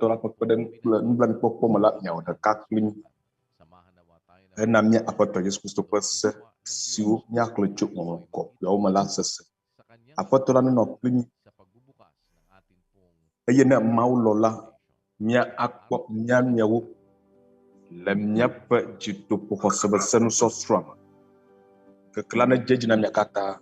aƒetɔ la ƒe kpeɖeŋu kple nublanuikpɔkpɔ me la miawɔ ɖeka kpli mí. Hena mía aƒetɔ Yesu Kristo ƒe se siwo míaxlẽ tso ŋɔŋlɔkɔkɔeawo me la sese. Aƒetɔ la nenɔ kpli mí. Eye ne Mawu lɔ̃ la, mía akpɔ mía nɔewo le míaƒe dziɖoƒo xɔseme se nusɔsrɔ̃a me. Keke la nedze edzi na mía katã.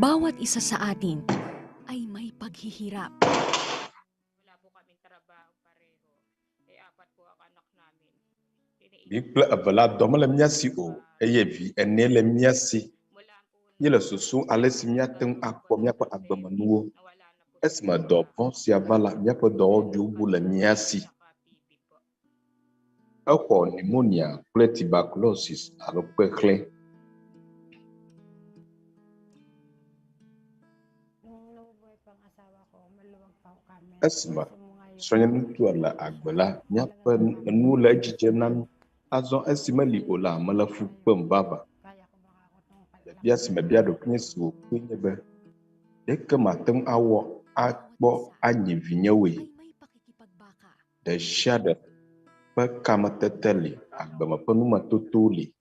Bawat isa sa atin ay may paghihirap. Wala po kaming trabaho pareho. Apat po ang anak namin. Bikple eve la dɔ mele mía si o eye vi ene le mía si. Míele susu ale si míate ŋu akpɔ míaƒe agbemenuwo. Esime dɔ vɔ̃ sia va la, míaƒe dɔwɔɖiwo bu le mía si. Exɔ pneumonia kple tuberculosis alo kpexlẽ. Esime srɔ̃nyenutua le agbe la, míaƒe enuwo le edzi dzem na mí. Azɔ esi meli o la, mele fu kpem vava. Biabia si mebia ɖokuinye si wòkpe nye be, ɖeke mate ŋu awɔ akpɔ anyi vinyewoe. Ɖe sia ɖe ƒe kametete li, agbeme ƒe numetotowo li.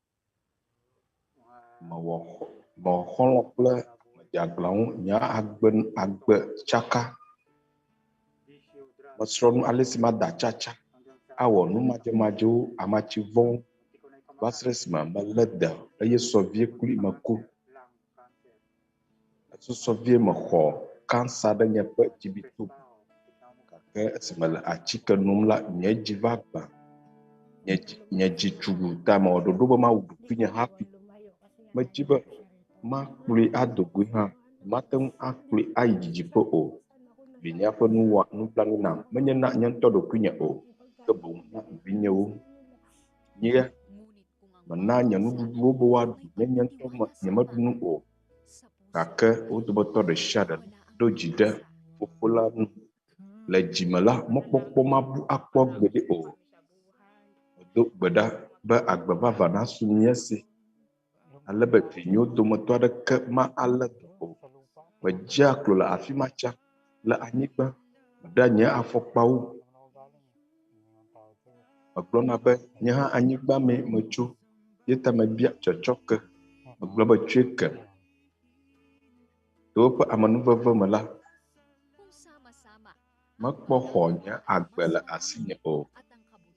Mewɔ xɔlɔ̃ kple medzeagblãwo nye agbe tsaka. Mesrɔ̃ nu ale si mada tsatsa, awɔ nu madzemadzewo, amatsivɔwo, va se ɖe esime melé de eye sɔvie kpli meko. Susɔvie mexɔ kansa ɖe nye ƒe dzibito. Gake esime le atsike nom la, nye dzi va gbã. Nye dzi tsugu ta mewɔ ɖoɖo be mawu ɖokuinye hafi. Medzi be makplɔe ado goe hã, mate ŋu akplɔe ayi dzidziƒe o. Vinye ƒe nublanui nam, menye na nye ŋutɔ ɖokuinye o, ke boŋ na vinyewo. Nye mena nye nuɖuɖuwo be woaɖu, nye ŋutɔ nyemeɖu nu o. Gake wo dometɔ ɖe sia ɖe ɖo dzi ɖe fofo la ŋu. Le dzime la, mɔkpɔkpɔ mabu akpɔ gbeɖe o. Medo gbe ɖa be agbe vava nasu mía si. Ale be vinyewo dometɔ aɖeke ma alé dɔ o. Medzea klo le afi ma tsa. Le anyigba, meɖea nye afɔkpawo. Megblɔna be nye hã anyigba me metso. Ye ta mebia tsɔtsɔke. Megblɔ be tsoe ke. To woƒe amenuveve me la, mekpɔ xɔ nye agbe le asinye o.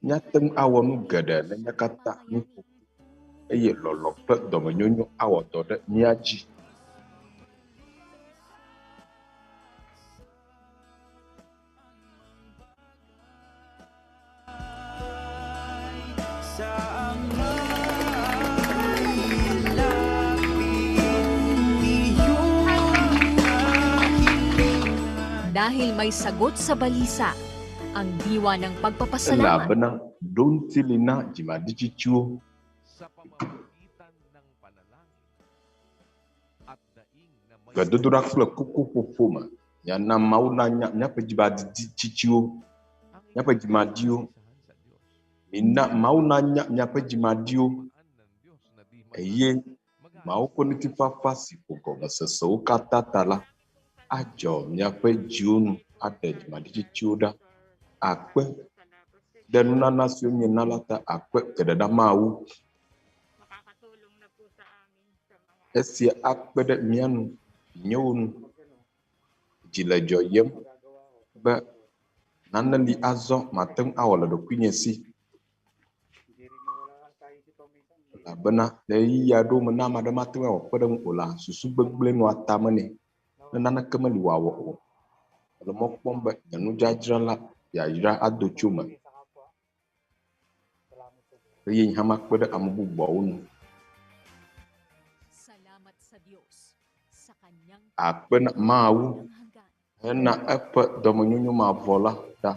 Míate ŋu awɔ nu geɖe ne mía katã míƒo. Eye lɔlɔ kple dɔmenyonyo awɔ dɔ ɖe mía dzi. Dahil may sagot sa balisa, ang diwa ng pagpapasalamat. Laban ng dontilina jimadichichuo. Gadodora kple kuku ƒoƒo me, yana Mawu na míaƒe dzimadichichiwo, míaƒe dzimadiwo. Mina Mawu na míaƒe dzimadiwo. Eye Mawu ƒe ŋutifafa si ƒo gɔmesesewo katã ta la, adzɔ míaƒe dziwo nu, aɖe dzimadichichiwo ɖa. Akpe ɖe nunana siwo miena la ta, akpe geɖe ɖa Mawu. Esia akpe ɖe mía nu, nyewo nu. Dzi le dzɔ yem be nane li azɔ mate ŋu awɔ le ɖokuinye si. Elabena le ɣeyiɣi aɖewo me ne ame aɖe mate ŋu awɔ kpeɖeŋu o la, susu gbegblẽ nɔa tame nɛ. Ne naneke meli wòawɔ o. Le mɔ kpɔm be nye nudzadzra la yayra ado tso me. Eye nye hã makpe ɖe ame bubuawo nu. Akpe na Mawu hena eƒe dɔmenyonyo mavɔ la ta.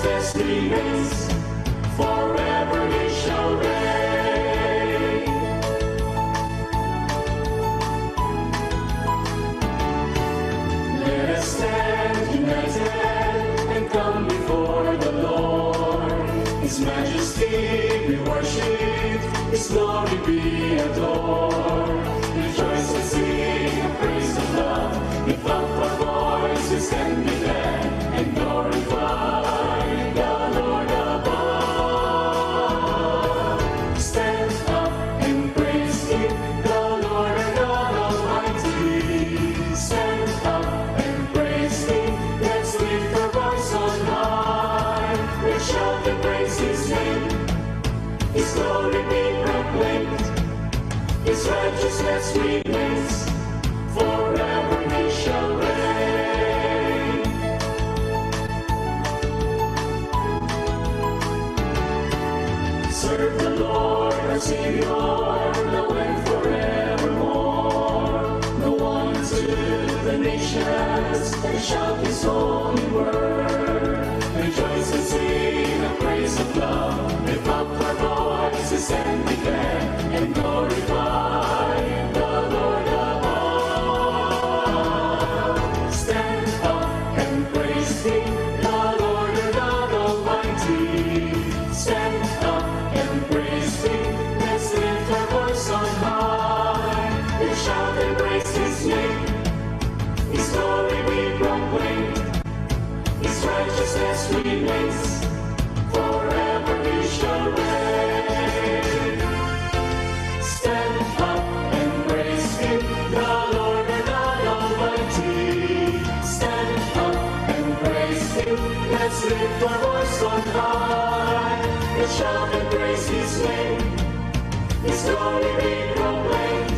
righteousness remains, forever he shall reign. Let us stand united and come before the Lord. His majesty be worshipped, His glory be adored. Rejoice and sing and praise the Lord. Lift up our voices and declare and glorify the Lord above. Stand up and praise Him, the Lord our God Almighty. Stand up and praise Him. Let's lift our voice on high. Let's shout and praise His name. His glory be proclaimed. His righteousness remains, forever he shall reign. Serve the Lord our Savior, now and forevermore. Go on to the nations and shout His holy word. Rejoice and sing and praise of love. Lift up our voices and declare and glorify the Lord above. Stand up and praise Him, the Lord our God Almighty. Stand up and praise Him. Let's lift our voice on high. Let's shout and praise His name. His glory be proclaimed. His righteousness remains, forever he shall reign. Stand up and praise Him, the Lord our God Almighty. Stand up and praise Him. Let's lift our voice on high. Let's shout and praise His name. His glory be proclaimed.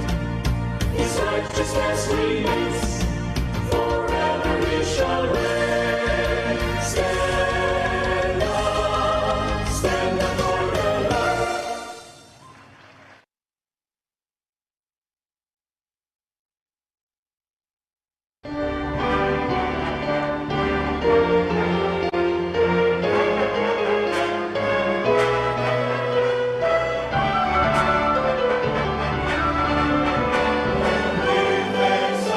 His righteousness remains, forever he shall reign. Stand up for the Lord. Give thanks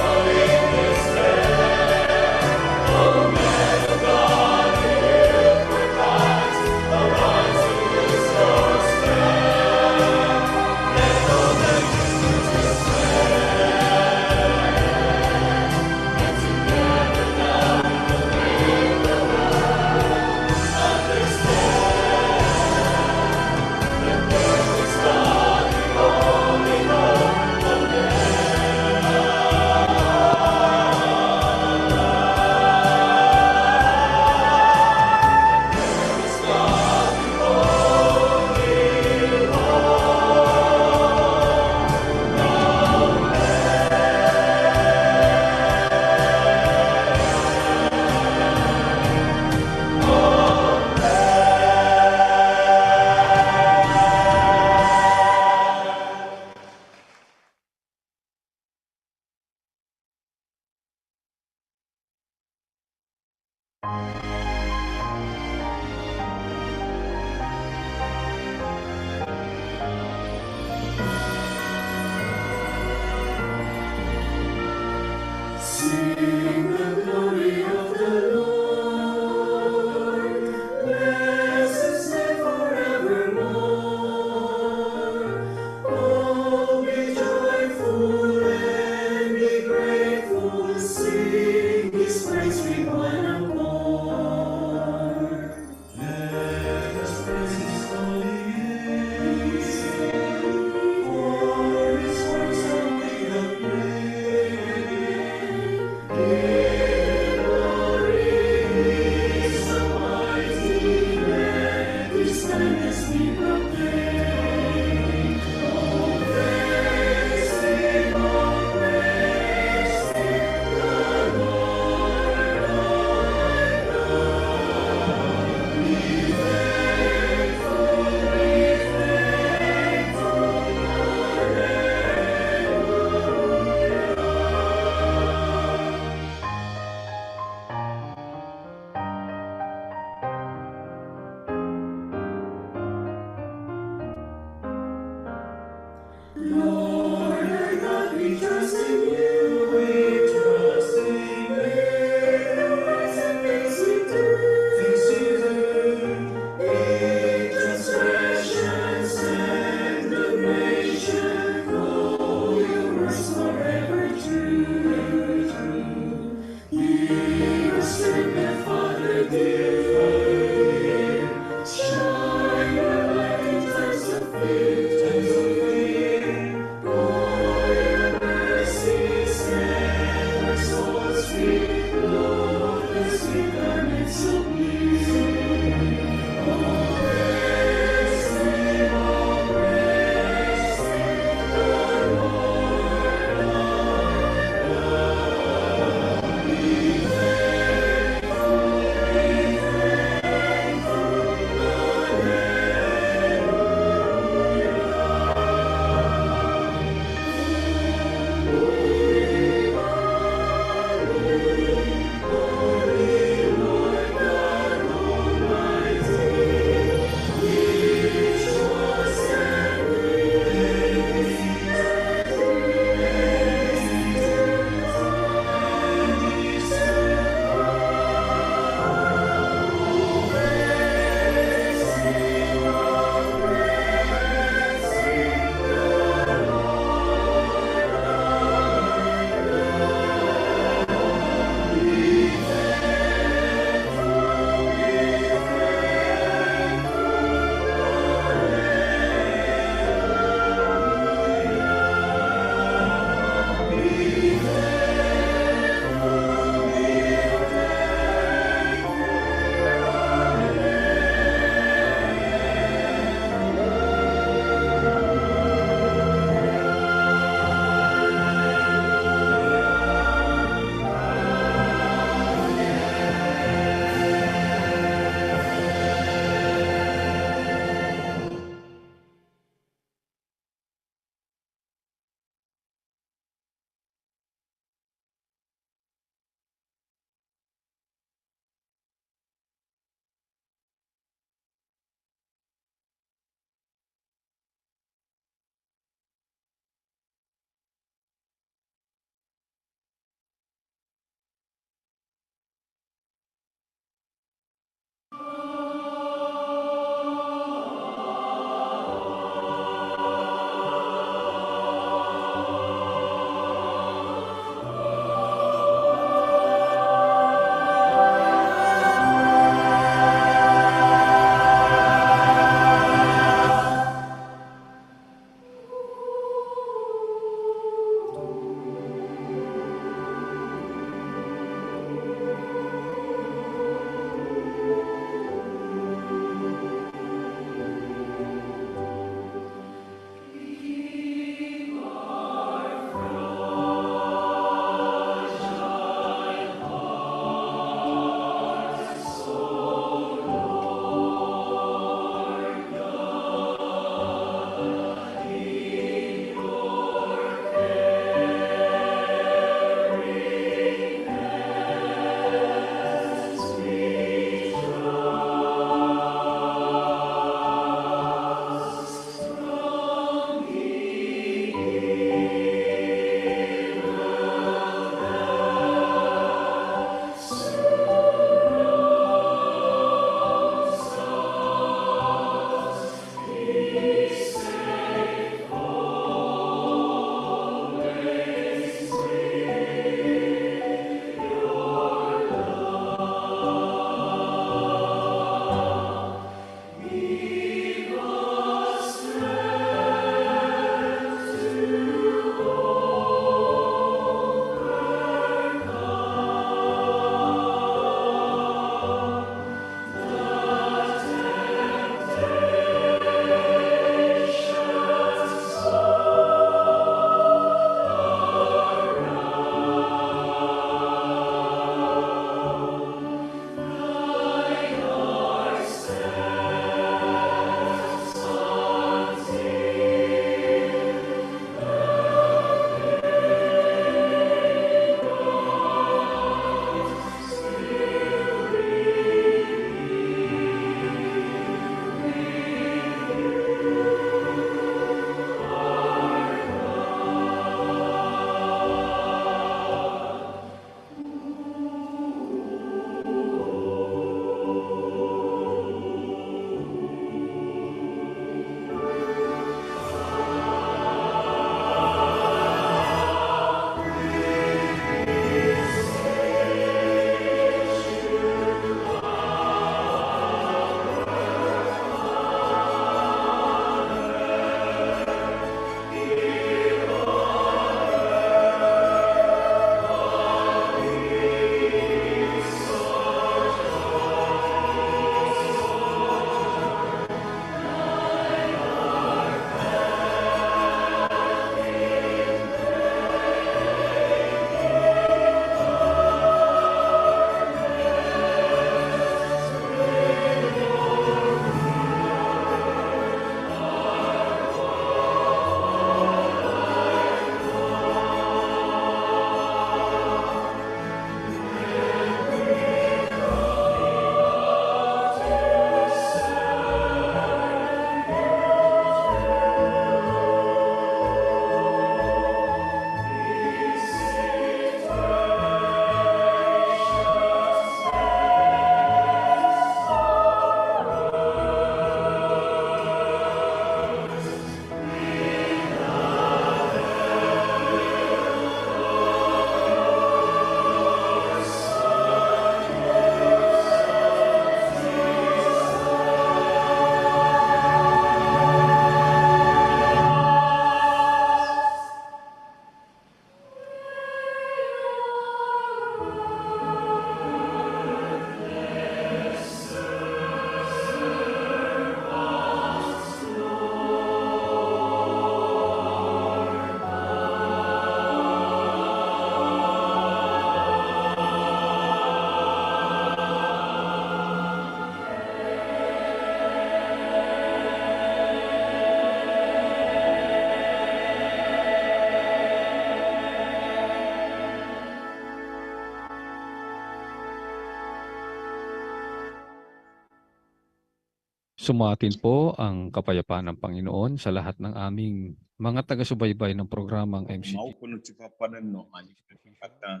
Sumatin po ang kapayapaan ng Panginoon sa lahat ng aming mga taga-subaybay ng programang Mau MCGI. kono tifa pada no ani kata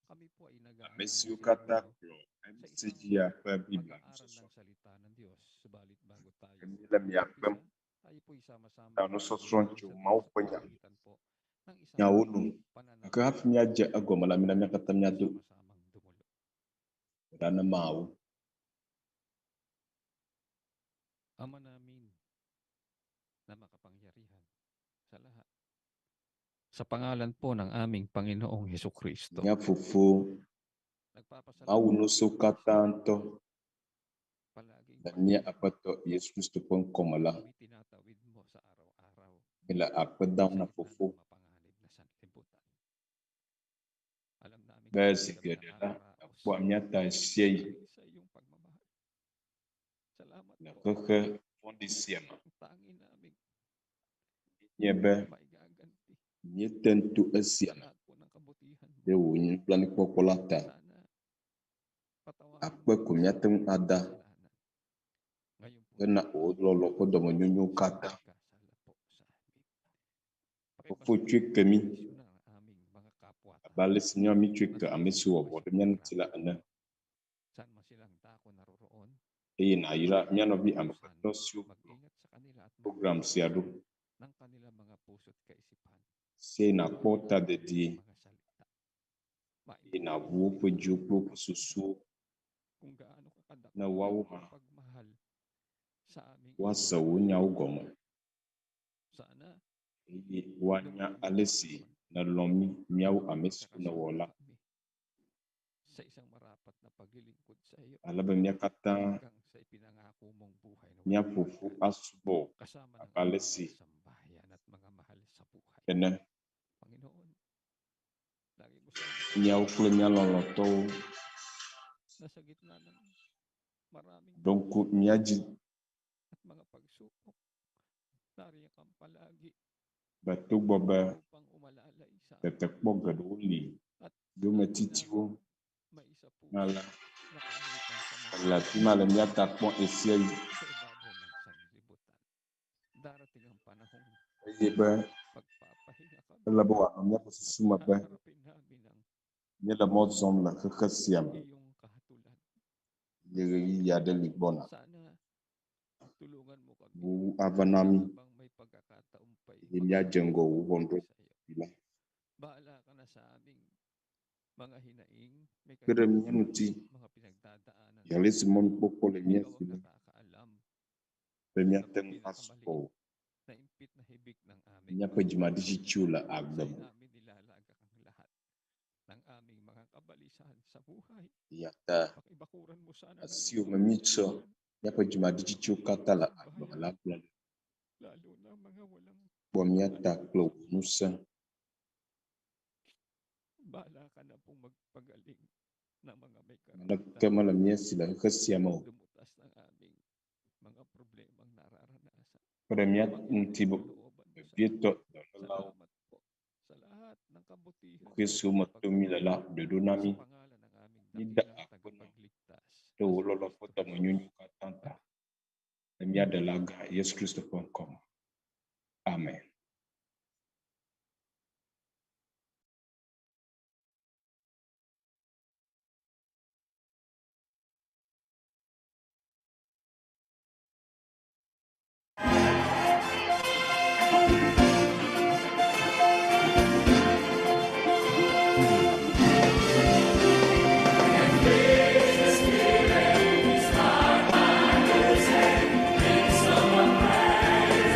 Kami po ay amesiu kata klo MCGI apa Biblia pag-aaral ng Ʋuʋu. salita ng Diyos. Subalit bago tayo Kami la miaƒe tayo po isama-sama ta nusɔsrɔ tso mau ƒe nya po ng isang nyawo nu pananamit ake hafi miadze egɔme la mina miakatã miado sama-samang dumulo. ɖana mawo. Ama namin na makapangyarihan sa lahat. Sa pangalan po ng aming Panginoong Hesukristo. Mia fofo Nagpapasalamat mau nuso kata nto palaging dan mia apato Yesus Kristo pun komala kami tinatawid mo sa araw-araw bila apedam na sa fofo gitna ng mapanganib na sanlibutan. Alam namin basi kami gedela nakakaraos kwa miata siei sa iyong pagmamahal. Salamat na po. keke fondi siama Ang tangi namin nyebe maigaganti nye tentu sa esiana lahat po ng kabutihan mo. de wo nyi plani kokolata Sana patawarin akpe ko miatem ada kasalanan. Ngayon po kena odlolo ko domo nyonyo kata kasala po sa amin. fofo twe kemi Pakibasisyo ng aming mga kapwa abale sinyo mi twe ke amesu wo de mian tila ana saan man silang dako naroroon. e na ira miano bi amapato siu Mag-ingat sa kanila at program siadu ng kanilang mga puso't kaisipan. se na kota de di Mga salita. e na wo pe juklo pe susu Kung gaano ka kadakil na wawo ma pagmahal sa aming wasa wo nyawo goma sana e wanya alesi na lomi miawo amesu na wola kami sa isang marapat na paglilingkod sa iyo alaba miakata hanggang sa ipinangako mong buhay na mia walang fufu hanggan, asubo kasama ng akalesi aming sambahayan at mga mahal sa buhay. kena Panginoon, lagi mo sana miawo kule mialolo to nasa gitna ng maraming donc miaji at mga pagsubok. Nariyan kang palagi batu boba upang umalalay sa tetek boga duli at dume titiwo may isa po ngala na kainitan sa mga la timale miata pon esiei sa ibabaw ng sanlibutan. Darating ang panahong yeba pagpapahinga kami. labo wa mia susuma ba Haharapin namin ang nyela mozom la kekesiam iyong kahatulan. yeri yade libona Sana tulungan mo kami bu avanami habang may pagkakataon pa yemia jengo wondo sa iyo. bila Bahala ka na sa aming mga hinaing, may kere kanya minuti mga pinagdadaanan. yalesi mon popo le mia Ikaw ang fila nakakaalam be mia sa tem pinakamaliit aspo na impit na hibik ng aming mia pe jima diji chula Sa'yo agdam namin nilalagak ang lahat ng aming mga kabalisan sa buhay. yata Pakibakuran mo sana ng asio iyong mamitso kapangyarihan mia pe jima diji chu katala agdam la plan lalo na mga walang bo mia taklo nusa bala ka na pong magpagaling ng mga may na karapatan. kemala mia sila kesiamo Lumutas ng aming mga problemang nararanasan. kere mia Mangyari ntibo sa looban mo sa bieto amin. dalau Salamat po sa lahat ng kabutihan Yesu matumi la de donami sa pangalan ng aming nida dakilang akono tagapagligtas to na si wololo Kristo fota Jesus. manyunyu katanta mia de laga Yesu Kristo.com. Amen. Someone praise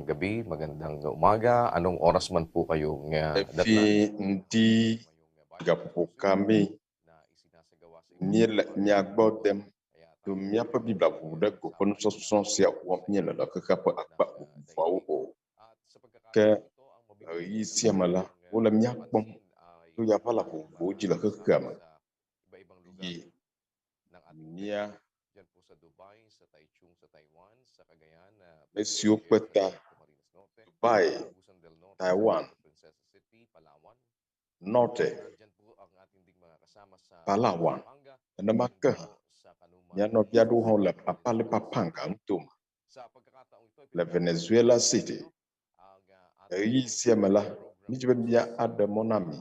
gabi, magandang umaga. Anong oras man po kayong datnan? Efi ndi gapo kami miele miagbodem to miaƒe Biblia ʋuʋu ɖe go ƒe nusɔsrɔ sia wɔm miele le xexea ƒe akpa vovovoawo o. Ke ɣeyiɣi sia me la, wole miakpɔm to yaƒala vovovowo dzi le xexea me. Yi mia esiwo kpe ta Dubai, Taiwan, Norte, Palawan, nenema ke hã mia nɔvia aɖewo hã le Papalipapanga ŋutome le Venezuela City. Ɣeyiɣi sia me la, midzi be miaɖe mɔ na mi,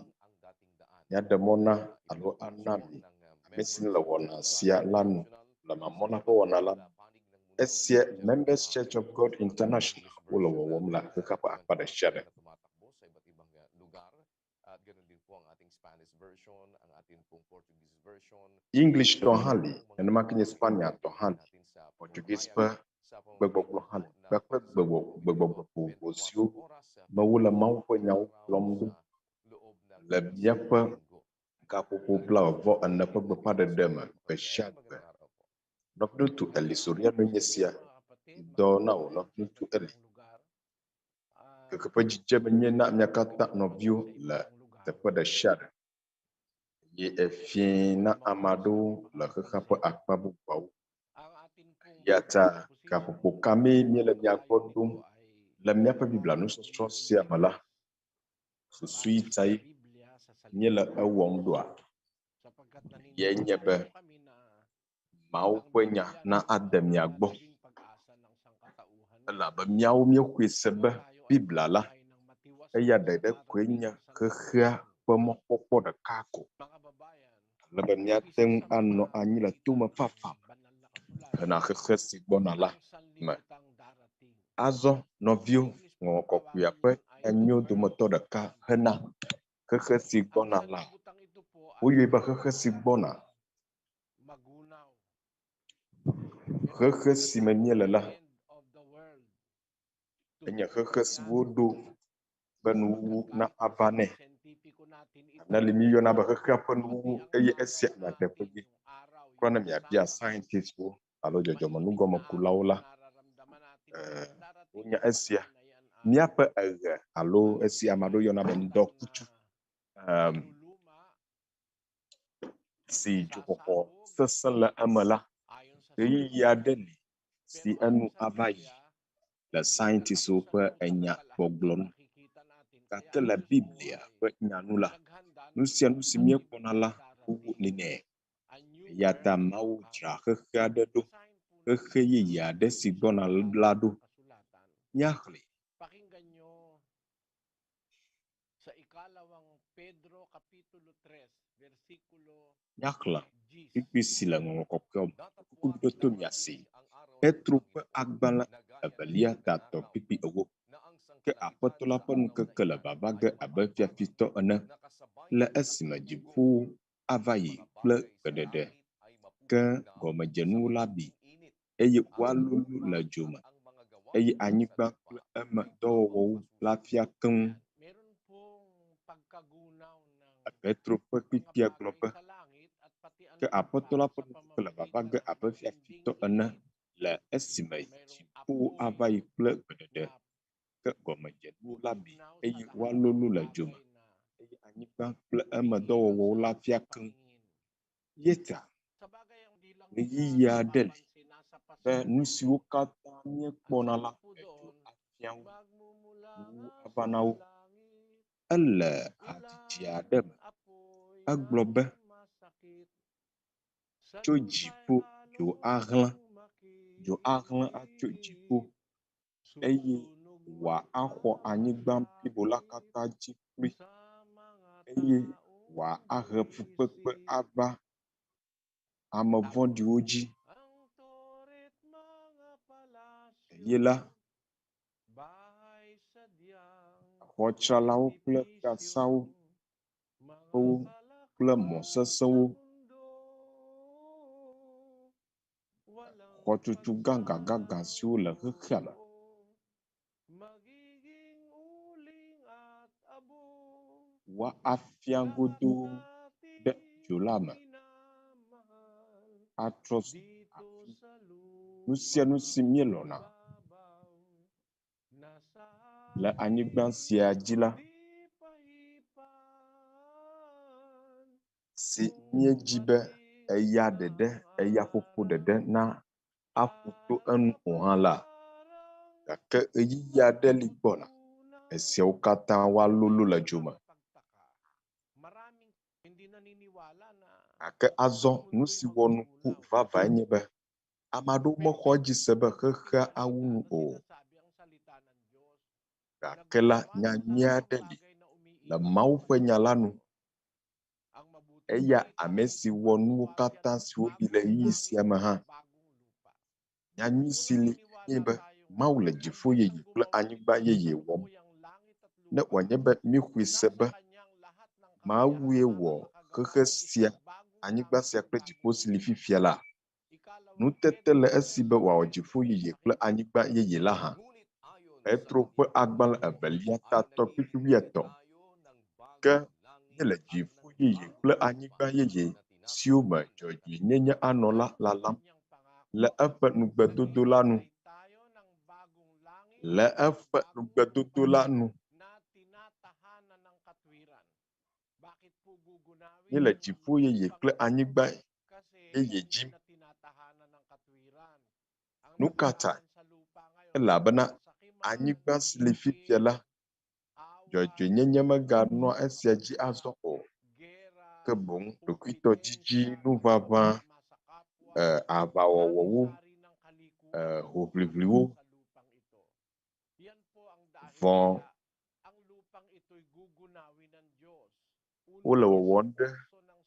miaɖe mɔ na alo ana mi ame si le wɔna sia la nu le mamɔna ƒe wɔna la nu. Esia Members Church of God International wole wɔwɔm le xexea ƒe akpa ɖe sia ɖe. English tɔ hã li, nenema ke nye Spania tɔ hã li, Portuguese ƒe gbegbɔgblɔ hã li, kpakple gbegbɔgblɔ vovovo siwo me wole Mawu ƒe nyawo kplɔm ɖo le míaƒe gaƒoƒo 24 ƒe gbeƒãɖeɖe me gbe sia gbe. Nɔviŋutsu Eli Soriano nye sia, dɔ na wò Nɔviŋutsu Eli. Keke ƒe dzidzeme nye na mia katã nɔviwo le teƒe ɖe sia ɖe. Ye efie na ame aɖewo le xexea ƒe akpa bubuawo. Ya ta gaƒoƒo kame miele miagbɔ ɖom le míaƒe Biblia nusɔsrɔ sia me la, susu yi tae miele ewɔm ɖoa, ye nye be Mawu ƒe nya na ade mia gbɔ. Elabe miawo míexɔe se be Biblia la, eya ɖeɖe koe nye xexea ƒe mɔkpɔkpɔ ɖeka ko. Alebe míate ŋu anɔ anyi le tome fafa hena xexe si gbɔna la me. Azɔ nɔviwo, ŋɔŋɔ kɔkɔea ƒe enyo dometɔ ɖeka hena xexe si gbɔna la. Woyɔe be xexe si gbɔna. Xexe si me míele la, enye xexe si woɖo be nuwuwu na ava nɛ. Neli miyɔna be xexea ƒe nuwuwu eye esia nyateƒe dzi. Kura ne miabia scientistwo alo dzɔdzɔmenugɔmekulawo la, wonya esia. Míaƒe eɣe alo esi ame aɖewo yɔna be ŋdɔkutsu si dzoxɔxɔ sesẽ le eme la, ɣeyiɣi aɖe li si enu ava yi le scientistwo ƒe enya gbɔgblɔ nu. Gake le Biblia ƒe nyanu la, nu sia nu si míekpɔna la, wowu li nɛ. Ya ta Mawu dzra xexe aɖe ɖo, xexe yeye aɖe si gbɔna la ɖo. Míaxlẽ. Míaxlẽ kpikpi si le ŋɔŋɔ kɔkɔewo me. Kukuɖo to miasi. Petro ƒe agbalẽ evelia tatɔ kpikpi ewo. Ke Aƒetɔ la ƒe nukeke le vava ge abe fiafitɔ ene le esime dziƒowo ava yi kple gbeɖeɖe. Ke gɔmedzenuwo la bi eye woalolo le dzo me eye anyigba kple eme dɔwɔwɔwo la fia keŋ. Petro ƒe kpikpia gblɔ be ke Aƒetɔ la ƒe nukeke le vava ge abe fiafitɔ ene le esime dziƒowo ava yi kple gbeɖeɖe. Ke gɔmedzenuwo la bi eye woalolo le dzo me eye anyigba kple eme dɔwɔwɔwo la fia keŋ. Yeta ɣeyiɣi aɖe li be nu siwo katã míekpɔna la edzo afia wo, nuwu ava na wo. Ele hadzidzi aɖe me, egblɔ be tso dziƒo dzo ahlẽ atso dziƒo eye wòaxɔ anyigba blibo la katã dzi kpli eye wòahe fukpekpe ava ame vɔ̃ɖiwo dzi. Ye la, xɔtsralawo kple fiasawo kple mɔ sesẽwo, xɔtutu gãgã siwo le xexea me, wa afia godo de jolame atros nusia nusi mielona le anyigba sia dzi la si míedzi be eya ɖeɖe eya ƒoƒo ɖeɖe na aƒuto enu o hã la gake ɣeyiɣi aɖe li gbɔna esiawo katã woalolo le dzo me gake azɔ nu si wɔ nuku vavae nye be ame aɖewo mexɔ edzi se be xexea awu nu o gake la nyanyui aɖe li le Mawu ƒe nya la nu eya ame si wɔ nuwo katã siwo li le ɣeyiɣi sia me hã nyanyui si li nye be Mawu le dziƒo yeye kple anyigba yeye wɔm ne wòanye be míexɔe se be Mawue wɔ xexe sia anyigba sia kple dziƒo si li fifia la nutete le esi be wòawɔ dziƒo yeye kple anyigba yeye la hã Petro ƒe agbalẽ 2 tatɔ 13 ke míele dziƒo yeye kple anyigba yeye siwo me dzɔdzɔenyenye anɔ la lalam le eƒe nugbedodo la nu le eƒe nugbedodo la nu míele dziƒo yeye kple anyigba yeye dzim nu ka ta elabena anyigba si li fifia la dzɔdzɔenyenye meganɔa esia dzi azɔ o ke boŋ ɖokuitɔ dzidzi nuʋaʋã aʋawɔwɔwo hoʋliʋliwo vɔ wole wɔwɔm ɖe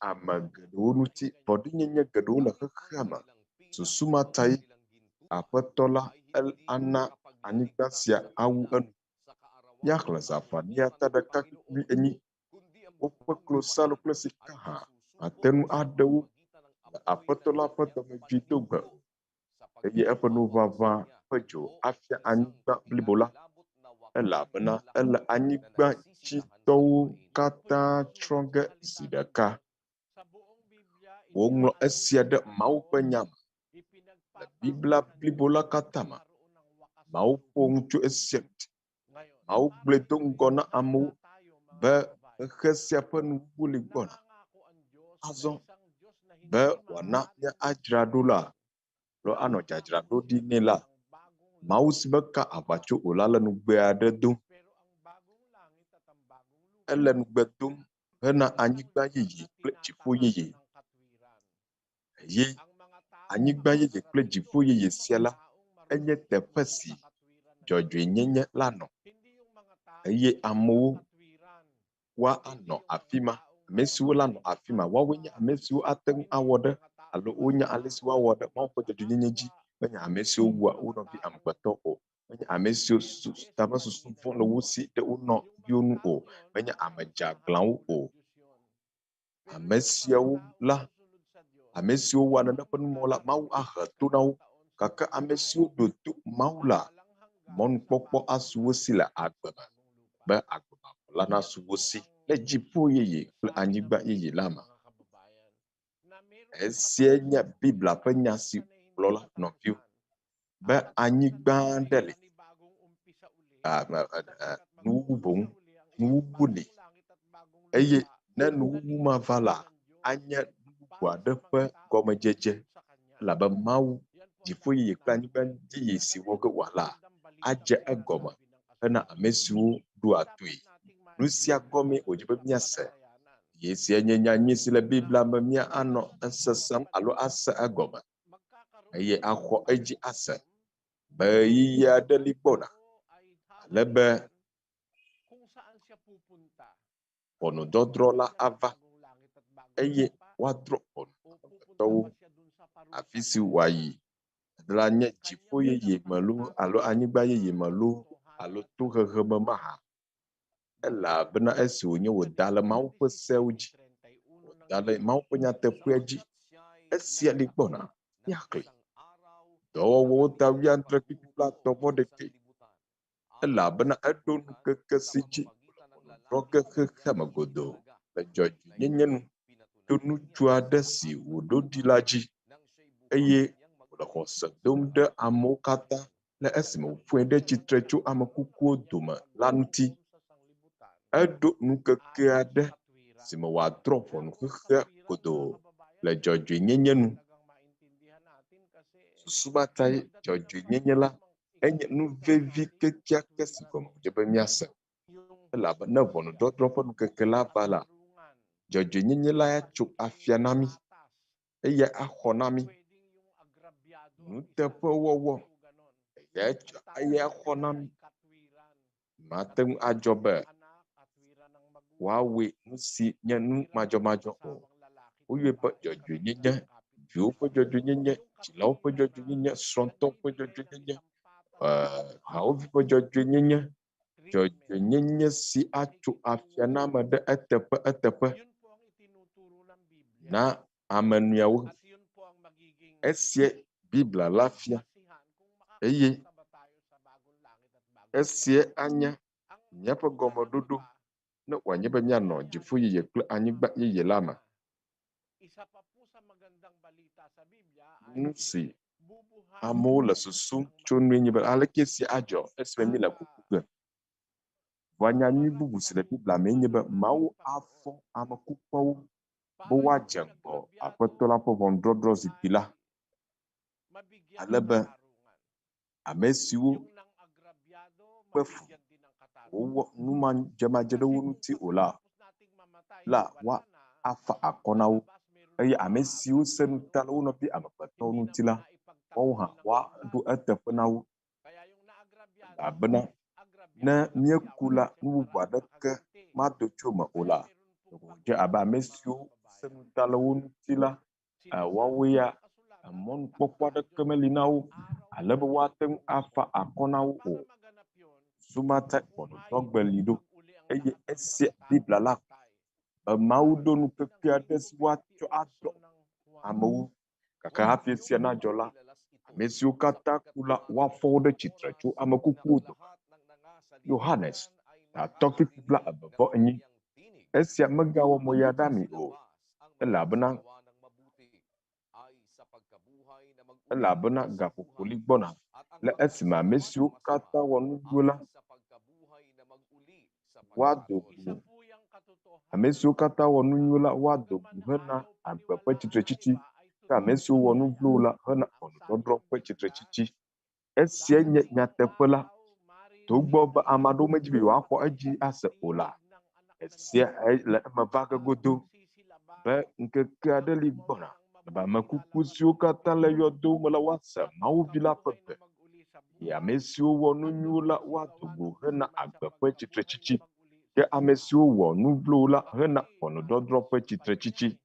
ame geɖewo ŋuti vɔɖinyenye geɖewo le xexea me susumatai aƒetɔ la ana anyigba sia awu enu míaxlẽ Zefania 1:8 woƒe klosalo kple sika hã ateŋu aɖewo le aƒetɔ la ƒe dɔmedzoe do gbe eye eƒe nuʋaʋã ƒe dzo afia anyigba blibo la elabena ele anyigba dzitɔwo katã tsrɔ̃ ge zi ɖeka woŋlɔ esia ɖe Mawu ƒe nya me le Biblia blibo la katã me Mawu ƒo ŋu tso esia ŋuti Mawu gblɔe do ŋgɔ na amewo be xexe sia ƒe nuwuwu li gbɔna azɔ be wòana mía adzra ɖo la lo anɔ dzadzraɖo ɖi nɛ la Mawu si meka aʋatso o la le nugbe aɖe dom ele nugbe dom hena anyigba yeye kple dziƒo yeye eye anyigba yeye kple dziƒo yeye sia la enye teƒe si dzɔdzɔenyenye la nɔ eye amewo woanɔ afi ma ame siwo la nɔ afi ma woawoe nye ame siwo ate ŋu awɔ ɖe alo wonya ale si woawɔ ɖe Mawu ƒe dzɔdzɔenyenye dzi menye ame siwo wua wo nɔvi amegbetɔ o menye ame siwo taƒe susu vɔ le wo si ɖe wo nɔviwo nu o menye ame dzeaglãwo o ame siawo la ame siwo wɔa nene ƒe numɔwo la Mawu ahe to na wo gake ame siwo ɖo to Mawu la mɔnukpɔkpɔ asu wo si le agbe me be agbemavɔ la nasu wo si le dziƒo yeye kple anyigba yeye la me esia nye Biblia ƒe nya si gblɔ la nɔviwo be anyigba aɖe li nuwuwu boŋ nuwuwu li eye ne nuwuwu ma va la anye nuwuwu aɖe ƒe gɔmedzedze elabe Mawu dziƒo yeye kple anyigba yeye si wɔ ge wòala adze egɔme hena ame siwo ɖoa toe nu sia gɔmee wòdzi be míase ye sia nye nyanyui si le Biblia me mía anɔ esesem alo ase egɔme eye axɔ edzi ase be ɣeyiɣi aɖe li gbɔna alebe ʋɔnudɔdrɔ̃ la ava eye woadrɔ̃ ʋɔnutɔwo afi si wòayi la nye dziƒo yeye me lo alo anyigba yeye me lo alo tohehe me mahã elabena esi wònye wòda le Mawu ƒe sewo dzi wòda le Mawu ƒe nyateƒea dzi esia li gbɔna míaxlẽ dɔwɔwɔwo 9:31 elabena eɖo nukeke si dzi drɔ ge xexeme godoo le dzɔdzɔenyenye nu to ŋutsu aɖe si wòɖo ɖi la dzi eye wòle xɔse dom ɖe amewo katã le esime wòƒoe ɖe tsitre tso ame kukuwo dome la ŋuti. Eɖo nukeke aɖe si me wòadrɔ ʋɔnu xexea godoo le dzɔdzɔenyenye nu. Susubatai dzɔdzɔenyenye la enye nu vevi kekeake si gɔme wòdze be míase. Elabena ne ʋɔnudɔdrɔ̃ ƒe nukeke la va la, dzɔdzɔenyenye la atso afia na mí eye axɔ na mí. Nuteƒewɔwɔ eye axɔ na mí. Mate ŋu adzɔ be woawoe nu si nye nu madzɔmadzɔ o. Woyɔe be dzɔdzɔenyenye, viwo ƒe dzɔdzɔenyenye, dzilawo ƒe dzɔdzɔenyenye, srɔ̃tɔwo ƒe dzɔdzɔenyenye, hawòvi ƒe dzɔdzɔenyenye, dzɔdzɔenyenye si atso afia na ame ɖe eteƒe na ame nɔewo. Esia Biblia la fia eye esia anye míaƒe gɔmeɖoɖo ne wòanye be míanɔ dziƒo yeye kple anyigba yeye la me. Nu si amewo le susum tso nue nye be aleke sia adzɔ esime mí le kuku ge. Vɔ nyanyui bubu si le Biblia me nye be Mawu afɔ ame kukuawo be woadze ŋgɔ Aƒetɔ la ƒe ʋɔnudɔdrɔ̃ zikpui la. Ale be ame siwo kpe fu wowɔ numadzemadze ɖe wo ŋuti o la woafa akɔ na wo eye ame siwo se nu ta le wo nɔvi amegbetɔwo ŋuti la, woawo hã woaɖo eteƒe na wo. Elabena ne míeku la, nu bubu aɖeke mado tso me o la, wòdze abe ame siwo se nu ta le wo ŋuti la, woawo ya mɔnukpɔkpɔ aɖeke meli na wo ale be woate ŋu afa akɔ na wo o. Sumata ʋɔnudrɔ̃gbe li ɖo eye esia Biblia la be Mawu ɖo nukeke aɖe si woatsɔ adrɔ amewo gake hafi esia nadzɔ la, ame siwo katã ku la, woafɔ wo ɖe tsitre tso ame kukuwo dome. Yohanes atɔkpi 28. Esia megawɔ moya ɖa mi o, elabena gaƒoƒo li gbɔna le esime ame siwo katã wɔ nu vlowo la woado gu. Ame siwo katã wɔ nu nyuiwo la woado gu hena agbe ƒe tsitretsitsi, ke ame siwo wɔ nu vlowo la hena ʋɔnudɔdrɔ̃ ƒe tsitretsitsi. Esia nye nyateƒe la, togbɔ be ame aɖewo medzi be yewoaxɔ edzi ase o la, esia le eme va ge godoo be ŋkeke aɖe li gbɔna be ame kuku siwo katã le yɔdo me la woase Mawu vi la ƒe gbe. Ye ame siwo wɔ nu nyuiwo la woado go hena agbe ƒe tsitretsitsi, ke ame siwo wɔ nu vlowo la hena ʋɔnudɔdrɔ̃ ƒe tsitretsitsi.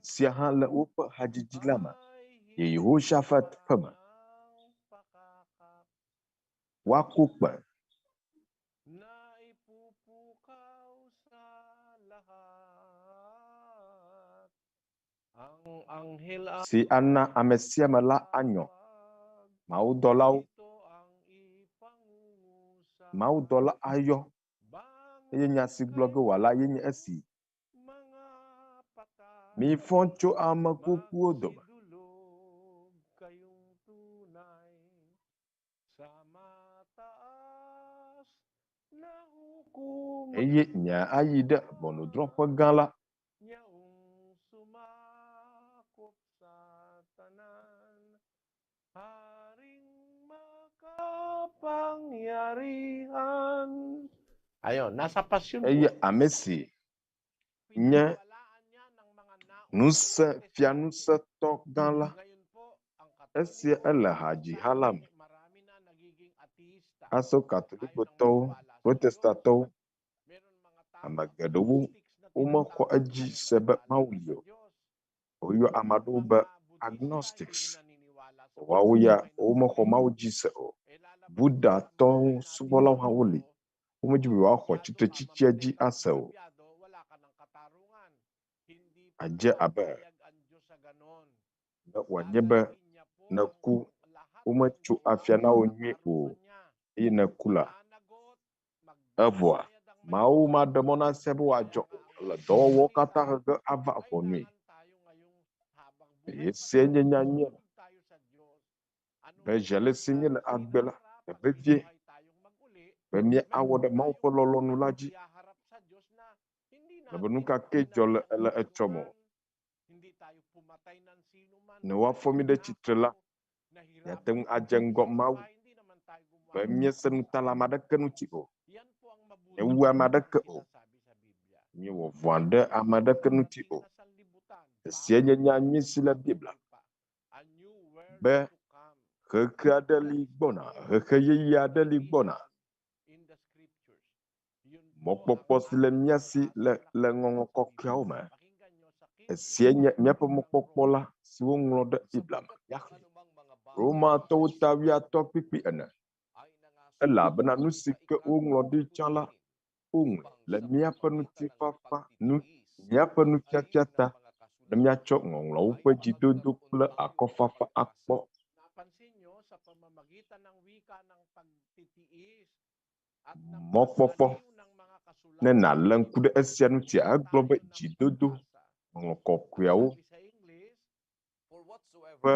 Sia hã le woƒe hadzidzi la me, ye Yehoshaphat ƒe me. Woako kpe. Si ana ame sia ame la anyɔ. Mawudɔla ayɔ eye nya si gblɔ ge wòala ye nye esi: mifɔ tso ame kukuwo dome. Eye nya ayi ɖe ʋɔnudrɔ̃ƒe gã la. Eye ame si nye fianusẽtɔ gã la, esia ele hadziha la me. Aso katolikotɔwo, protestantɔwo, ame geɖewo womexɔ edzi se be Mawu li o. Woyɔ ame aɖewo be agnostics. Woawo ya womexɔ Mawu dzi se o. Budatɔwo subɔlawo hã woli. Womedzi be yewoaxɔ tsitretsitsia dzi ase o. Adze abe ne wòanye be neku wometso afia na wo nyuie o eye neku la evɔa Mawu maɖe mɔ na se be woadzɔ le dɔwɔwɔwo katã hege ava ʋɔnui. Esie nye nyanyuie be ze le si nye le agbe la vevie be mía awɔ ɖe Mawu ƒe lɔlɔ̃nu la dzi. Le be nu ka ke dzɔ le etsɔ me ne woafɔ mi ɖe tsitre la miate ŋu adze ŋgɔ Mawu be miese nu ta le ame aɖeke ŋuti o, mewu ame aɖeke o, miewɔ vɔ̃ ɖe ame aɖeke ŋuti o. Esie nye nyanyui si le Biblia be xexe aɖe li gbɔna, xexe yeye aɖe li gbɔna. Mɔkpɔkpɔ si le mía si le ŋɔŋlɔ kɔkɔeawo me. Esie nye míaƒe mɔkpɔkpɔ la si woŋlɔ ɖe Biblia me. Romatɔwo 10:4 elabena nu si ke woŋlɔ ɖi tsã la woŋlɔe le míaƒe ŋutifafa míaƒe nufiafia ta ne míatsɔ ŋɔŋlɔwo ƒe dzidodo kple akɔfafa akpɔ. Mɔkpɔkpɔ ne nale ŋku ɖe esia ŋutia egblɔ be dzidodo ŋɔŋlɔ kɔkɔeawo ƒe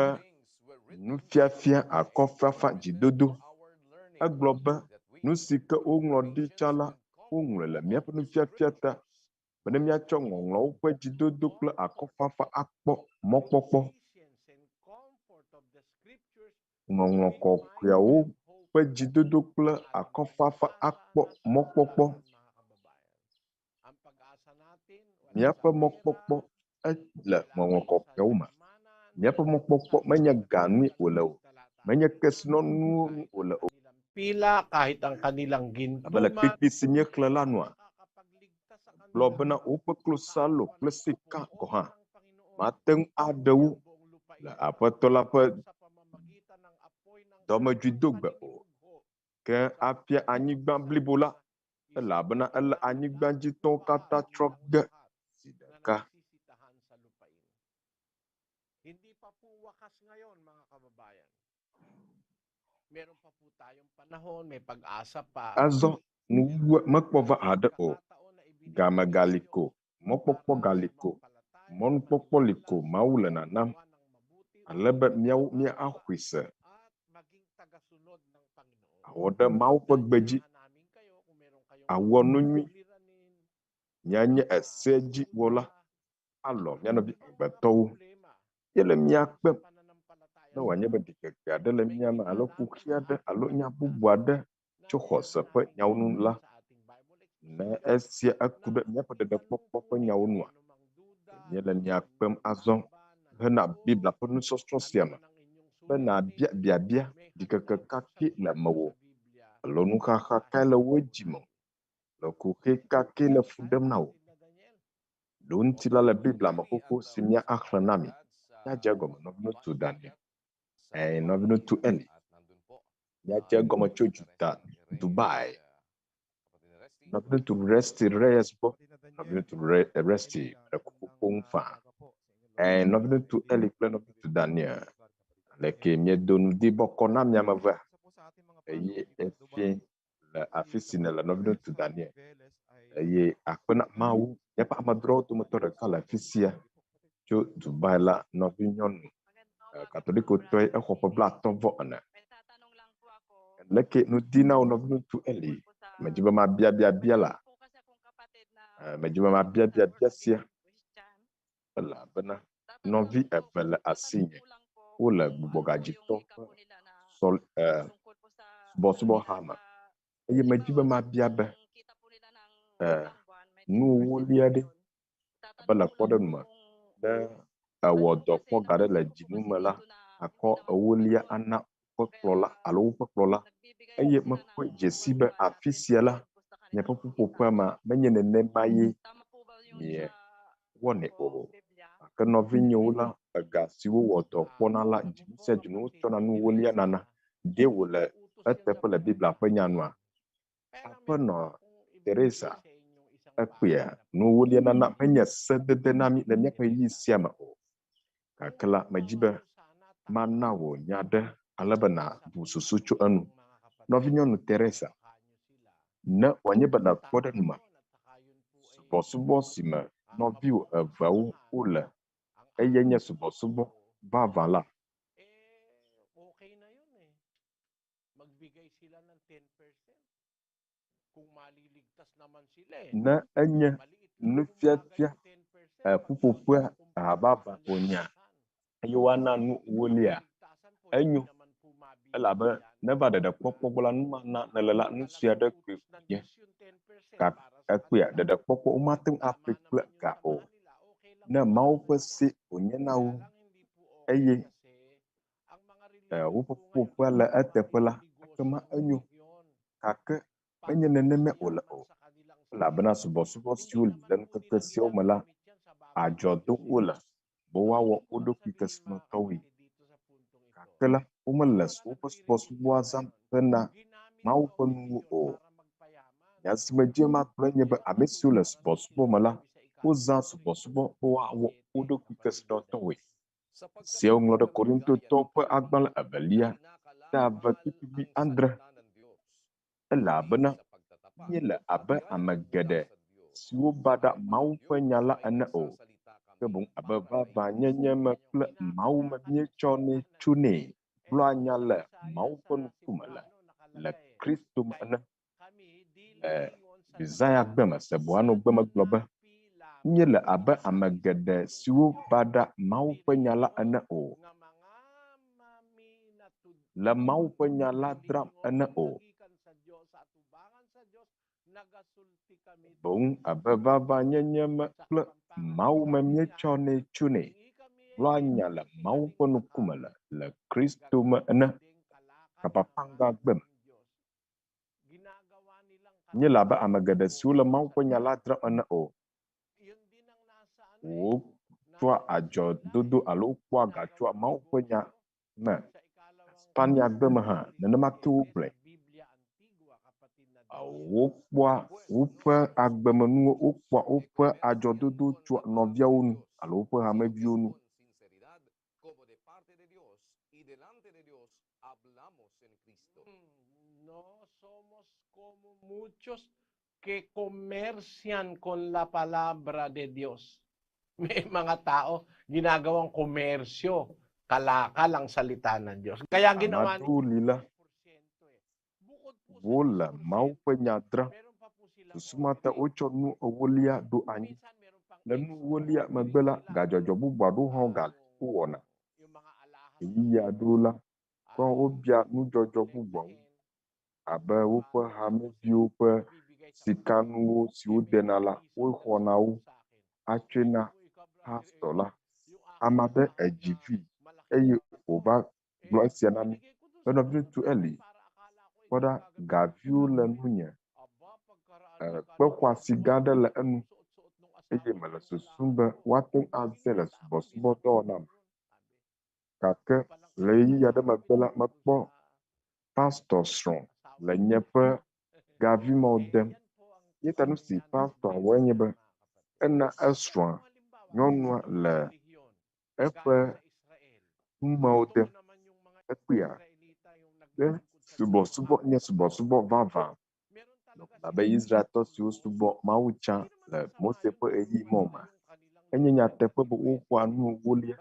nufiafia akɔfafa dzidodo egblɔ be nu si ke woŋlɔ ɖi tsã la woŋlɔe le míaƒe nufiafia ta be ne míatsɔ ŋɔŋlɔwo ƒe dzidodo kple akɔfafa akpɔ mɔkpɔkpɔ. Ŋɔŋlɔ kɔkɔeawo ƒe dzidodo kple akɔfafa akpɔ mɔkpɔkpɔ. Míaƒe mɔkpɔkpɔ le ŋɔŋlɔ kɔkɔeawo me. Míaƒe mɔkpɔkpɔ menye ganui wòle o, menye kesinɔnuwo wòle o. Pila kahit ang kanilang Abe le gintuman kpekpe si míexlẽ la nua gblɔ bena woƒe klosalo kple sika gɔ hã mate ŋu aɖe wo le Aƒetɔ la ƒe dɔmedzoedogbe o, ke afia anyigba blibo la elabena ele anyigbadzitɔwo katã trɔ ge zi ɖeka. Hindi pa po wakas ngayon, mga kababayan. Meron pa po tayong panahon, may pag-asa pa. Azɔ nuwuwu mekpɔ va haɖe o, game gali ko, mɔkpɔkpɔ gali ko, mɔnukpɔkpɔ li ko Mawu le nanam ale be míawo míaxɔe se awɔ ɖe Mawu ƒe gbe dzi, awɔ nu nyui, míanye ese dzi wɔla alɔ mía nɔvi agbetɔwo yele míakpem ne wòanye be ɖikeke aɖe le mía me alo kuxi aɖe alo nya bubu aɖe tso xɔse ƒe nyawo nu la, ne esia eku ɖe míaƒe ɖeɖekpɔkpɔ ƒe nyawo nua, míele míakpem azɔ hena Biblia ƒe nusɔsrɔ̃ sia me be nàbia biabia ɖikeke kake le mewò alo nuxaxa kae le wo dzi me le kuxe kake le fu ɖem na wo. Ɖo ŋuti la le Biblia me xoxo si mía axlẽ na mi. Míadze egɔme Nɔviŋutsu Daniel, Nɔviŋutsu Eli. Míadze egɔme tso Dubai. Nɔviŋutsu Resti Reyes gbɔ, Nɔviŋutsu Resti le kuƒoƒom faa. Nɔviŋutsu Eli kple Nɔviŋutsu Daniel leke miedo nu di bɔkɔ na mia me ve eye efie le afi si ne le Nɔviŋutsu Daniel eye akpe na Mawu míaƒe amedzrowo dometɔ ɖeka le afi sia tso Dubai la nɔvi nyɔnu katolikotɔe exɔ ƒe 54. Leke nudi na wo Nɔviŋutsu Eli medzi be mabia biabia la medzi be mabia biabia sia elabena nɔvi eve le asinye wole gbugbɔgadzitɔ ƒe subɔsubɔ ha me eye medzi be mabia be nuwolia ɖe abe le kpɔɖeŋu me ne ewɔ dɔ kpɔ ga ɖe le dzinu me la akɔ ewolia ana woƒe kplɔla alo woƒe kplɔla eye mekpɔe dzesi be afi sia la miaƒe ƒuƒoƒea me menye nenema ye miewɔnɛ o. Ke nɔvinyewo la ega siwo wɔ dɔ kpɔna la dzinu sia dzinu wotsɔna nuwolia nana de wòle eteƒe le Biblia ƒe nyanua. Aƒenɔ Teresa ekpea nuwolia nana menye sedede na mi le míaƒe yi sia me o. Gake la medzi be mana wo nya ɖe ale bena bu susu tso enu. Nɔvinyɔnu Teresa, ne wònye be nàkpɔ ɖe nu me, subɔsubɔ si me nɔviwo eveawo wole, eye nye subɔsubɔ vavã la, Okay na yun eh. Magbigay sila ng 10%. Kung maliligtas naman sila eh. ne enye Maliit lang yung nufiafia bagay ng 10%. ƒuƒoƒe Pag habava wonya, eye woana nu ewolia ligtasan po, enyo hindi naman po mabibigyan. elabe neva ɖeɖekpɔkpɔ gbɔ la numana nele nu sue aɖe koe Ng nye Diyos yung 10% ka para sa ekpea kanila. ɖeɖekpɔkpɔ womate ŋu Tama aƒle kple naman yung ga o. sama nila. Okay lang Ne po Mawu para ƒe sa se kanila. wònye na Kaya wo, lang hindi po okay eye kasi ang mga woƒe religion po ngayon ƒuƒoƒe le eteƒe la, negosyo ekema po enyo, yun. gake Para menye neneme wòle mapayaman o. sa kanilang Elabena sarili. subɔsubɔ Hindi siwo le naman po ŋkeke nila siawo me la, ginagamit yan sa bagay ng adzɔ dom Diyos eh. wole be woawɔ Ang wo gusto ɖokui kong sabihin mga kesinɔtɔwoe. kapatid dito sa puntong ito, Gake la, womele yung mga woƒe nagre-religion subɔsubɔa zam ngayon, hena ginamit Mawu daw ƒe ang nuwo religion o. para magpayaman. Nya si medie magblɔe nye be ame siwo le subɔsubɔ me la, wozã subɔsubɔ be woawɔ wo ɖokui kesinɔtɔwoe. Siawo ŋlɔ ɖe Korintotɔwo ƒe agbalẽ 2 ave 7 elabena míele abe ame geɖe siwo ba ɖa Mawu ƒe nya la ene o, ke boŋ abe vavãnyenye me kple Mawu me míetsɔnɛ tsonɛ gblɔa nya le Mawu ƒe ŋkume le Kristo me ene. Isaya gbeme Seboano gbeme gblɔ be míele abe ame geɖe siwo ba ɖa Mawu ƒe nya la ene o, le Mawu ƒe nya la dram ene o, boŋ abe vavãnyenye me kple Mawu me míetsɔnɛ tsonɛ gblɔa nya le Mawu ƒe ŋkume le Kristo me ene. Kapapãŋga gbeme. Míele abe ame geɖe siwo le Mawu ƒe nya la dram ene o. Wotsɔa adzɔdodo alo wokpɔa gatsɔa Mawu ƒe nya me. Spania gbeme hã nenema ke wogblɔe. Wokpɔa woƒe agbemenuwo, wokpɔa woƒe adzɔdodo tsoa nɔviawo nu alo woƒe hameviwo nu. No somos como muchos que comercian con la palabra de Dios. May mga tao ginagawang komersyo, kalakal ang salita ng Diyos. Kaya ginawa Amadulila wole Mawu ƒe nya dram. Susumata wotsɔ nu ewolia ɖo anyi. Le nu ewolia megbe la, gadzɔdzɔ bubu aɖewo hã wowɔna. Ɣeyiɣi aɖewo la, kɔ wobia nudzɔdzɔ bubuawo abe woƒe hameviwo ƒe sikanuwo siwo dena la, woxɔna wo atsɔe na pastor la. Ame aɖe edzi vi eye wòva gblɔ esia na mí. Nɔviŋutsu Eli, kpɔ ɖa gaviwo le nunye, kpexɔasi gã aɖe le enu, eye mele susum be woate ŋu aze le subɔsubɔ dɔwɔna me. Gake le ɣeyiɣi aɖe megbe la, mekpɔ pastor srɔ̃ le nye ƒe gavi mawo dem. Ye ta nu si pastor wɔe nye be ena esrɔ̃a nyɔnua le eƒe numewo dem. Ekpea be subɔsubɔ nye subɔsubɔ vavã. Abe Israeltɔ siwo subɔ Mawu tsã le Mose ƒe ɣeyiɣi mɔ me. Enye nyateƒe be woxɔa nu ewolia.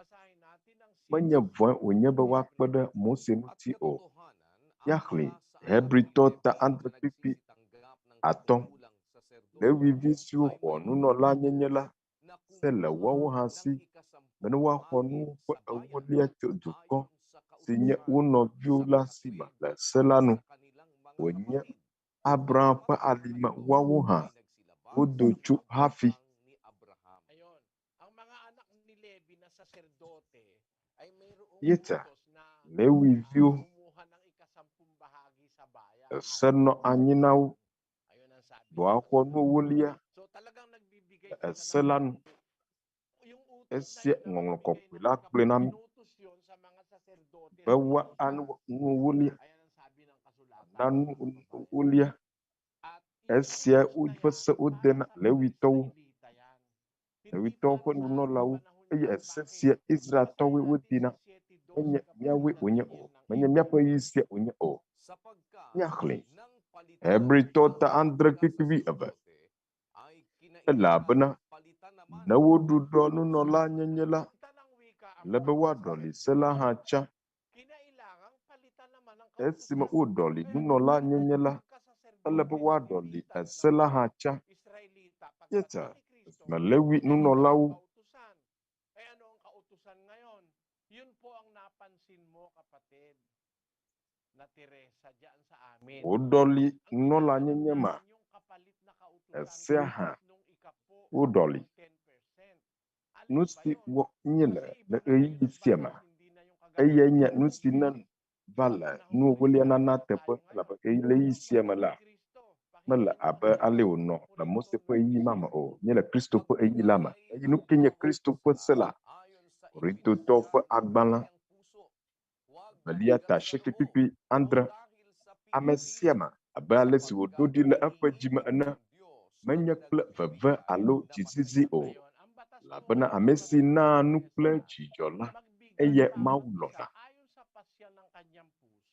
Menye vɔe wònye be woakpe ɖe Mose ŋuti o. Yaxlẽ Hebritɔ ta 5:5. Levivi siwo xɔ nunɔlanyenye la, se le woawo hã si, be ne woaxɔ nu ƒe ewolia tso dukɔ si nye wo nɔviwo la si me le se la nu. Wònye Abraham ƒe alime woawo hã wodo tso hafi. Yeta Leviviwo ese nɔ anyi na wo be woaxɔ nu ewolia ese la nu. Esia ŋɔŋlɔ kɔkɔe la gblɔe na mí be woanu nu ewolia na nu ewolia. Esia woƒe se wode na Levitɔwo, Levitɔwo ƒe nunɔlawo, eye ese sia Israeltɔwoe wodena. menye miawe onye o, menye miaƒe yisia onye o. Miaxlẽ Hebrewtɔ ta andre kpikpivi eve. Elabena ne woɖuɖɔ nunɔla nyenye la, le be woaɖɔli se la hã tsã. Esime woɖɔli nunɔla nyenye la, ele be woaɖɔli ese la hã tsã. Yeta esime Lewi nunɔlawo woɖɔli nunɔla nyenye ma, esea hã woɖɔli. Nu si wɔ nye le ɣeyiɣi sia me, eyae nye nu si ne va le nuewolia nana teƒe, le ɣeyiɣi sia me la, mele abe ale wònɔ le Mose ƒe ɣeyiɣi ma me o, nye le Kristo ƒe ɣeyiɣi la me. Eye nu ke nye Kristo ƒe se la, Korintotɔwo ƒe agbalẽ Belia ta asieke kpikpi andre. Ame sia me abe ale si wòɖo ɖi le eƒe dzime ene, menye kple veve alo dzizizi o, elabena ame si naa nu kple dzidzɔ la, eye Mawu lɔ̃na.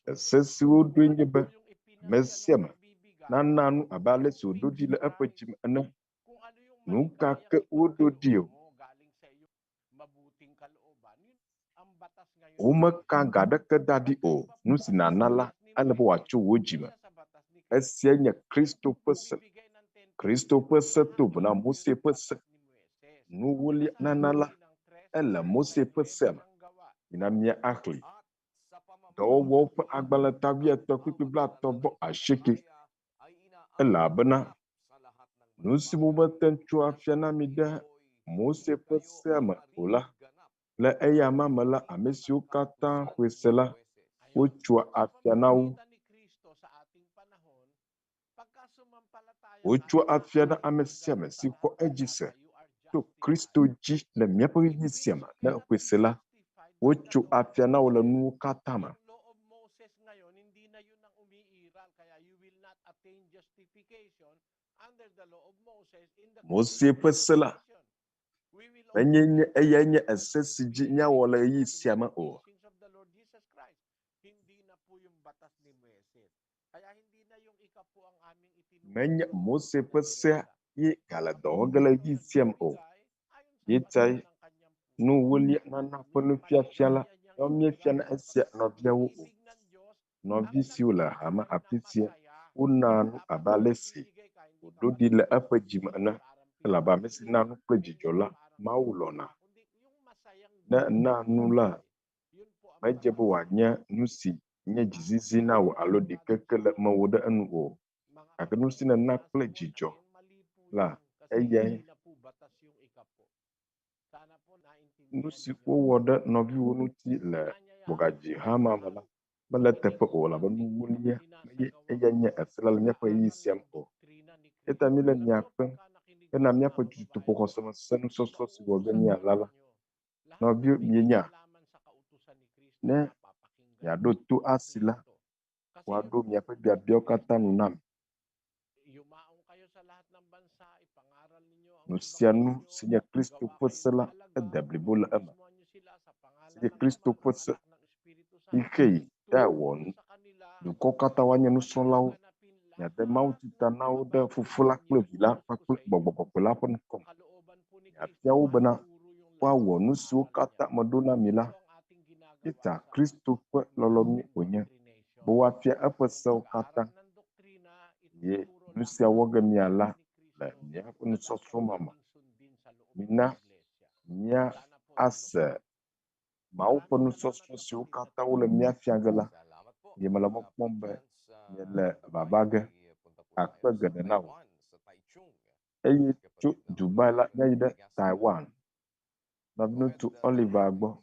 Ese siwo ɖoe nye be ame sia me nana nu abe ale si wòɖo ɖi le eƒe dzime ene. Nu ka ke woɖo ɖi o? Womeka ga ɖeke da ɖi o. Nu si nàna la, ele be wòatso wò dzime. Esia nye Kristo ƒe se. Kristo ƒe se to vo na Mose ƒe se. Nuwolia nana la, ele Mose ƒe se me. Mina mía axlẽ Dɔwɔwɔwo ƒe agbalẽ ta 3:30 elabena nu si womete tso afia na mi ɖe Mose ƒe sea me o la, le eya ma me la, ame siwo katã xɔe se la, wotsoa afia na wo. Wotsoa afia na ame sia ame si xɔ edzi se to Kristo dzi le míaƒe ɣeyiɣi sia me. Ne exɔe se la, wotso afia na wo le nuwo katã me. Mose ƒe se la, menye nye eyae nye ese si dzi míawɔ le ɣeyiɣi sia me o. Menye Mose ƒe sea ye gale dɔ wɔ ge le ɣeyiɣi sia me o. Yetae nuwolia nana ƒe nufiafia la, yawo míefia na esia nɔviawo o. Nɔvi siwo le hame afi sia, wona nu abe ale si wòɖo ɖi le eƒe dzime ene, elabena ame si na nu kple dzidzɔ la, Mawu lɔ̃na. Ne na nu la, medze be wòanye nu si nye dzizizi na wò alo ɖikeke le mewò ɖe enu o. Gake nu si nena kple dzidzɔ la, eyae nu si wowɔ ɖe nɔviwo ŋuti le gbɔgadzi hama me la, mele teƒe o, elabena nuwolia eya nye ese la le míaƒe ɣeyiɣi sia me o. Eta míle miaƒe hena míaƒe tutuƒo xɔseme se nusɔsrɔ̃ si wɔ ge míala la. Nɔviwo mienya, ne miaɖo to asi la, woaɖo miaƒe biabiawo katã nu na mi. Nu sia nu si nye Kristo ƒe se la, ede blibo le eme. Si nye Kristo ƒe se, ixeyi ya wɔ nu. Dukɔwo katã woanye nusrɔ̃lawo, miade mawutita na wo ɖe Fofo la kple Vi la kpakple Gbɔgbɔ Kɔkɔe la ƒe ŋkɔ me. Miafia wo bena woawɔ nu siwo katã meɖo na mi la. Eta Kristo ƒe lɔlɔ̃nu wònye be woafia eƒe sewo katã. Ye nu sia wɔ ge míala le míaƒe nusɔsrɔ̃ ma me. Mina mía ase Mawu ƒe nusɔsrɔ̃ siwo katã wole míafia ge la, ye mele me kpɔm be miele vava ge. Akpe geɖe na wo. Eye tso Dubai la míayi ɖe Taiwan. Nɔviŋutsu Oliver gbɔ.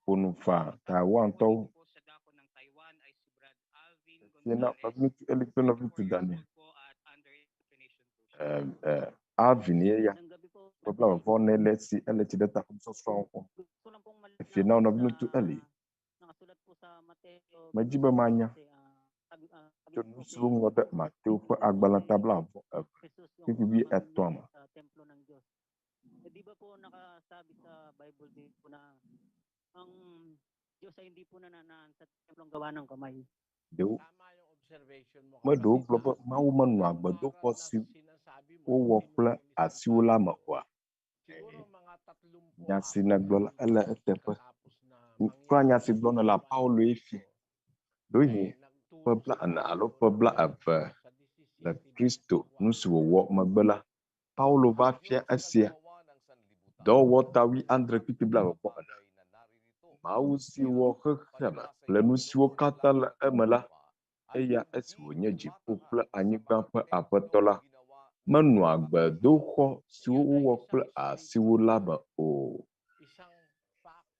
Ƒo nu fa Taiwan tɔwo. Yena nɔviŋutsu Eli kple nɔviŋutsu Daniel. Alvin ye ya. Problem vɔ ne le si ele tsi ɖe ta ƒe nusɔsrɔ̃ wɔm. Efie na nɔviŋutsu Eli. Medzi be manya. Tso nu siwo ŋlɔ ɖe Mateo ƒe agbalẽ ta 22:3 me. Bible din po na ang Diyos ay hindi po nananaan sa templong gawa ng kamay. Deu Tama yung observation mo. medo kapatid, globo ha? mau menua Yung bedo oras ko na si sinasabi mo, o hindi mo wokla asiula ma pinilisan wa. siguro mga 30 Nyasi na glola ala etepe. katapos na Kwa mangyari nyasi glona la yung Paulo gawain efi. ito, Dohi nagtulong pebla si ana Pablo alo na pebla pumunta ave sa 17 la verse Kristo 1. nusi wo magbela. Paulo va Ang fia Diyos na asia. gumawa ng sanlibutan Do wota at wi ng andre lahat pipi ng bla mga ko. bagay na naririto. Mau si Kaya, wo khama. palibhasa Plenu hindi si wo lubos katal lamang na emela. ay Eya hindi esi wo nyeji pupla tumatahak anyi sa mga gampa templong apetola. ginawa ng Menua mga gbedo kho si Yun ay wo isang pla asi wo laba o. isang fact,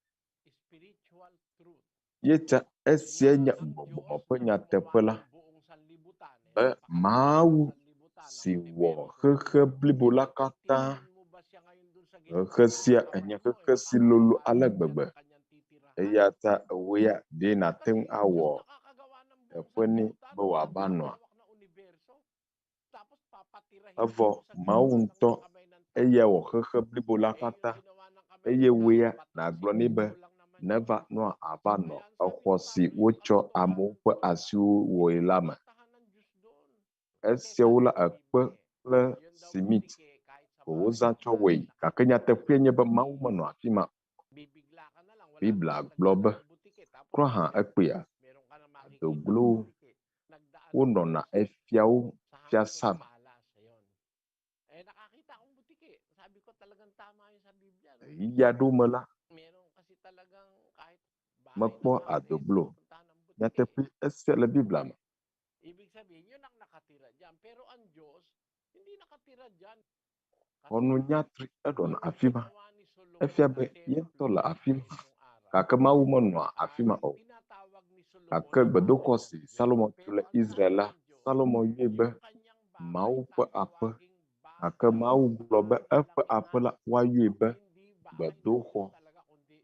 spiritual truth. Yeta esia nya Ang bobo Diyos penya na gumawa tepela. ng buong sanlibutan, Be mau sanlibutan ng si wo universo. blibola kata. Titingnan mo ba siya ngayon dun sa ginagawa Khesia ng kamay enya mo? khesi lulu Nakakagawa ala din siya gbegbe. ng kanyang titirahan. Eya ta weya de na Kasi tem yung Diyos awo. nakakagawa ng buong Epweni sanlibutan, bawa ang banwa. hawak na universo. Tapos papatirahin Avo mo sa mau gitna ng nto mga kamay ng tao. eya wo blibola Yung kata. ginawa ng kamay Eye ng tao, weya bato, na gloni be. simento lang naman Neva yun. no abano. Kaya ang sabi ng Akhosi Pablo, yung wocho amu katotohanan pe talaga, asiu wo ilama. pinagtataktahan ng Diyos doon. Esia wula akpe ple Yun daw simit. butike, kahit sa Ko bahay woza na cho wei. Kakenya te kwenye ba mau mano afima. bibigla ka na lang, wala Bibla namang globe. nagdaan ng butike. Tapos Kroha akpia. meron ka na makikita Do ng glu. butike. Nagdaan Uno na efiau sa fia hangtong sam. palas. Ayun. Nakakita akong butike. Sabi ko talagang tama yun sa Biblia. No? Iya do mala. Meron kasi talagang kahit bahay Magpo na bahay, adoblo. pupuntahan ng butike. Nyate pi esia la Bibla. Ibig sabihin, yun ang nakatira dyan. Pero ang Diyos, hindi nakatira dyan. Kasi Onu nyatri edon yung afima. ginawa ni Solomon Efia na be yento templo la sa afima. mismong araw, Kaka mau mano afima o. tinatawag ni Solomon Kaka na bedo bahay kosi ng Diyos. Salomo Pero tule ang sabi Israela. ng Diyos, Salomo yebe. yung kanyang bahay Mau pe apa. tatawaging Kaka bahay mau ng globe apa apa pananalakihan. la wa yebe. Hindi bahay Bedo ng ko. Diyos talaga, kundi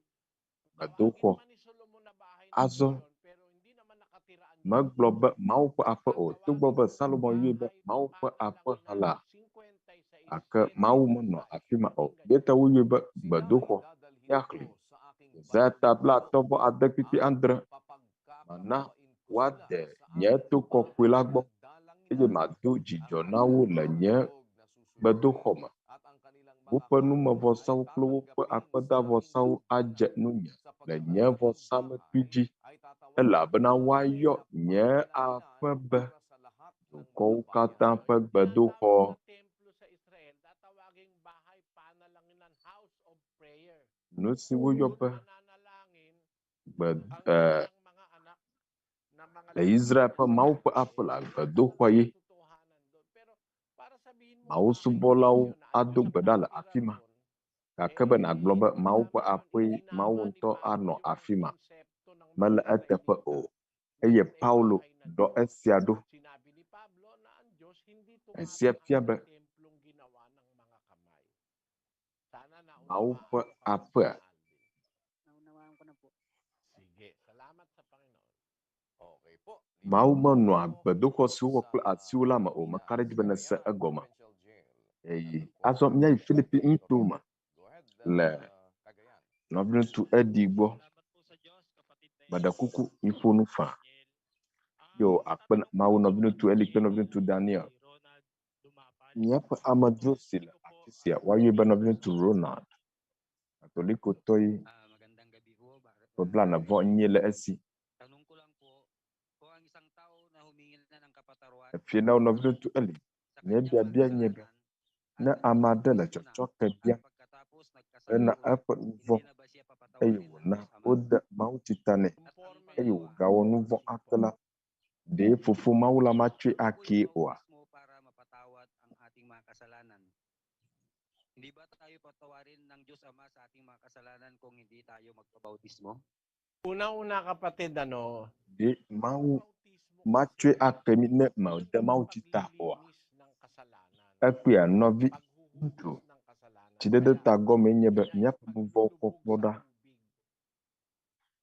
Bedo tawagin ko. man ni Solomon na bahay ng Azo. Diyos yun, pero hindi naman nakatira ang Diyos. Maglobe mau pe apa o. Tu Tatawagin bobe mong Salomo yebe. bahay Mau ng pe apa hala. pangangailangan. 56 Aka mau mano afima o. Beta wu yebe. Sila Bedo ay ko. dadalhin Yakli. ko sa aking Zata banal bla na tobo lupa adek pipi at andre. Mana papagkakatawain ko sila wade sa nyetu aking ko bahay kwilagbo. na Ije dalanginan. madu Ang jijo na kanilang wu mga le nye handog na bedu susunurin khoma. at ang kanilang mga Wupa numa kanin ay vosau klo wupa tatanggapin akpada sa aking vosau tampanan, aje nunya. Le sapagkat nye ang aking vosame bahay tuji. ay Ela tatawaging bena bahay wayo na nye panginalanginan apebe. para sa lahat ng Kou mga kata bayan. peg Yung bedu tinatawag ko. na templo sa Israel, tatawaging bahay panalanginan, house of prayer. Nusi wu Doon yope. mananalangin Bed ang kanyang mga anak na mga le Israel pa mau pe apela bedu ko yi. katotohanan doon. Pero para sabihin mo Mau bahay ng subolau Diyos yun, ang aduk Diyos ang bedala nakatira afima. doon, Kakebe na globe mau pe kasama yun, apui mau iginama ni unto Pablo ano yung afima. konsepto ng mga Mala etepe Israelita. o. Eye Lahat ay Paulo bahay ng do Diyos. esiado. Sinabi ni Pablo na ang Diyos hindi Esia tumataan fiabe. sa templong ginawa ng mga kamay. Sana Mau naunawaan pe mo, Kapatid apa. na Alvin. Naunawaan ko na po. Sige, salamat sa Panginoon. Okay po. Mau Dito menua tayo beduko suwo sa kle asiula ma o Manila makare jibene se Sariaya egoma. Provincial Jail. Ei Natagpuan azom nyai sa Philippine Puerto intuma. Rico. Go ahead, Le Cagayan. Nɔviŋutsu Edigbo. Bada kuku ifonu fa. Yo akpen mau Nɔviŋutsu Eli kple Nɔviŋutsu Daniel. Míaƒe amedzro si le afi sia woayɔe be Nɔviŋutsu Ronald. Katoliko tɔe Magandang gabi po. ƒe blaene-vɔ-9 le esi. Tanong ko lang po, kung ang isang tao na humingil na ng kapataruan Efie na wo Nɔviŋutsu Eli. sa Nye kanyang biabia nye be. makasalanan Ne at ame naging aɖe le Kristo na tsɔtsɔke bia at pagkatapos nagkasala hena ulit, eƒe nu vɔ hindi na ba siya eye papatawarin ng wòna Diyos Ama? wode mawutsi ta nɛ At ang eye pangalawa, wògawɔ nu vɔ ake la ɖe fofo Mawu la matsɔe ako'y akee oa. bautismo para mapatawad ang ating mga kasalanan. Hindi ba tayo patawarin ng Diyos Ama sa ating mga kasalanan kung hindi tayo magpabautismo? Una-una, kapatid, Ɖe Mawu bautismo matsɔe kasi, ake mi ne yun mawode ang mawutsi ta oa. paglilinis ng kasalanan. Ekpea nɔvi Paghuhugas ŋutsu ng kasalanan. tsidede Kaya, ta gɔme nye be yun ay míaƒe nu vɔwo paglulubog kpɔkpɔ sa ɖa. tubig.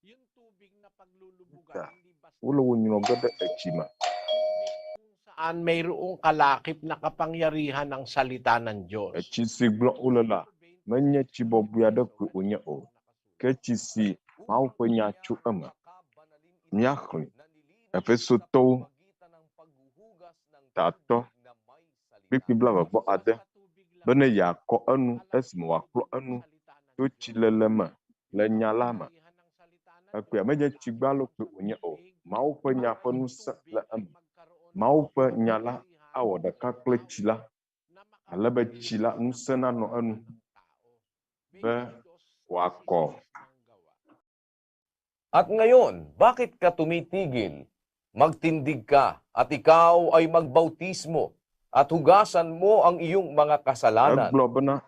Yung tubig na paglulubugan, Ta hindi basta wole wo nyrɔ ge ɖe tubig. etsi me. Tubig kung saan mayroong kalakip na kapangyarihan ng salita ng Diyos. Etsi si gblɔm wole la menye tsi bɔbɔe aɖe koe wònye o, ke tsi si Mawu ƒe nya tso eme. Míaxlẽ Efesotɔwo 3:26 bene yeakɔ enu esime wòakplɔ enu tso tsilele me le nya la me. Ekpea menye tsi gbalo koe wònye o. Mawu ƒe nya ƒe ŋusẽ le eme. Mawu ƒe nya la awɔ ɖeka kple tsi la, ale be tsi la ŋusẽ nanɔ enu be wòakɔ. At ngayon, bakit ka tumitigil? Magtindig ka at ikaw ay magbautismo at hugasan mo ang iyong mga kasalanan. Egblɔ bena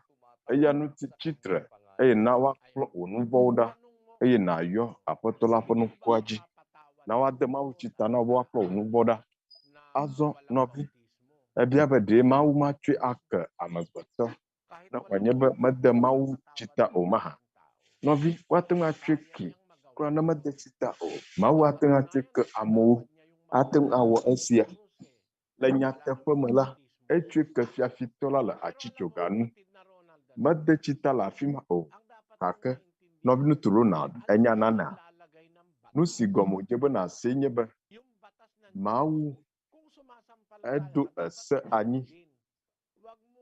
eya nu tsitre eye na woakplɔ wò nu vɔ̃wo ɖa eye nàyɔ Aƒetɔ la ƒe ŋkua dzi. Na woade mawutsi ta na wo be woakplɔ wò nu vɔ̃ ɖa. Azɔ nɔvi, ebia be ɖe Mawu matsɔe ake amegbetɔ ne wòanye be mede mawutsi ta o mahã. Nɔvi, woate ŋu atsɔe ke kura ne mede tsi ta o. Mawu ate ŋu atsɔe ke amewo ate ŋu awɔ esia. Le nyateƒe me la, etsɔe ke fiafitɔ la le atsitsoga nu. Mede tsi ta le afi ma o, gake nɔvi ŋutsu Ronald enya nanea. Nu si gɔme wòdze be nàse nye be Mawu eɖo ese anyi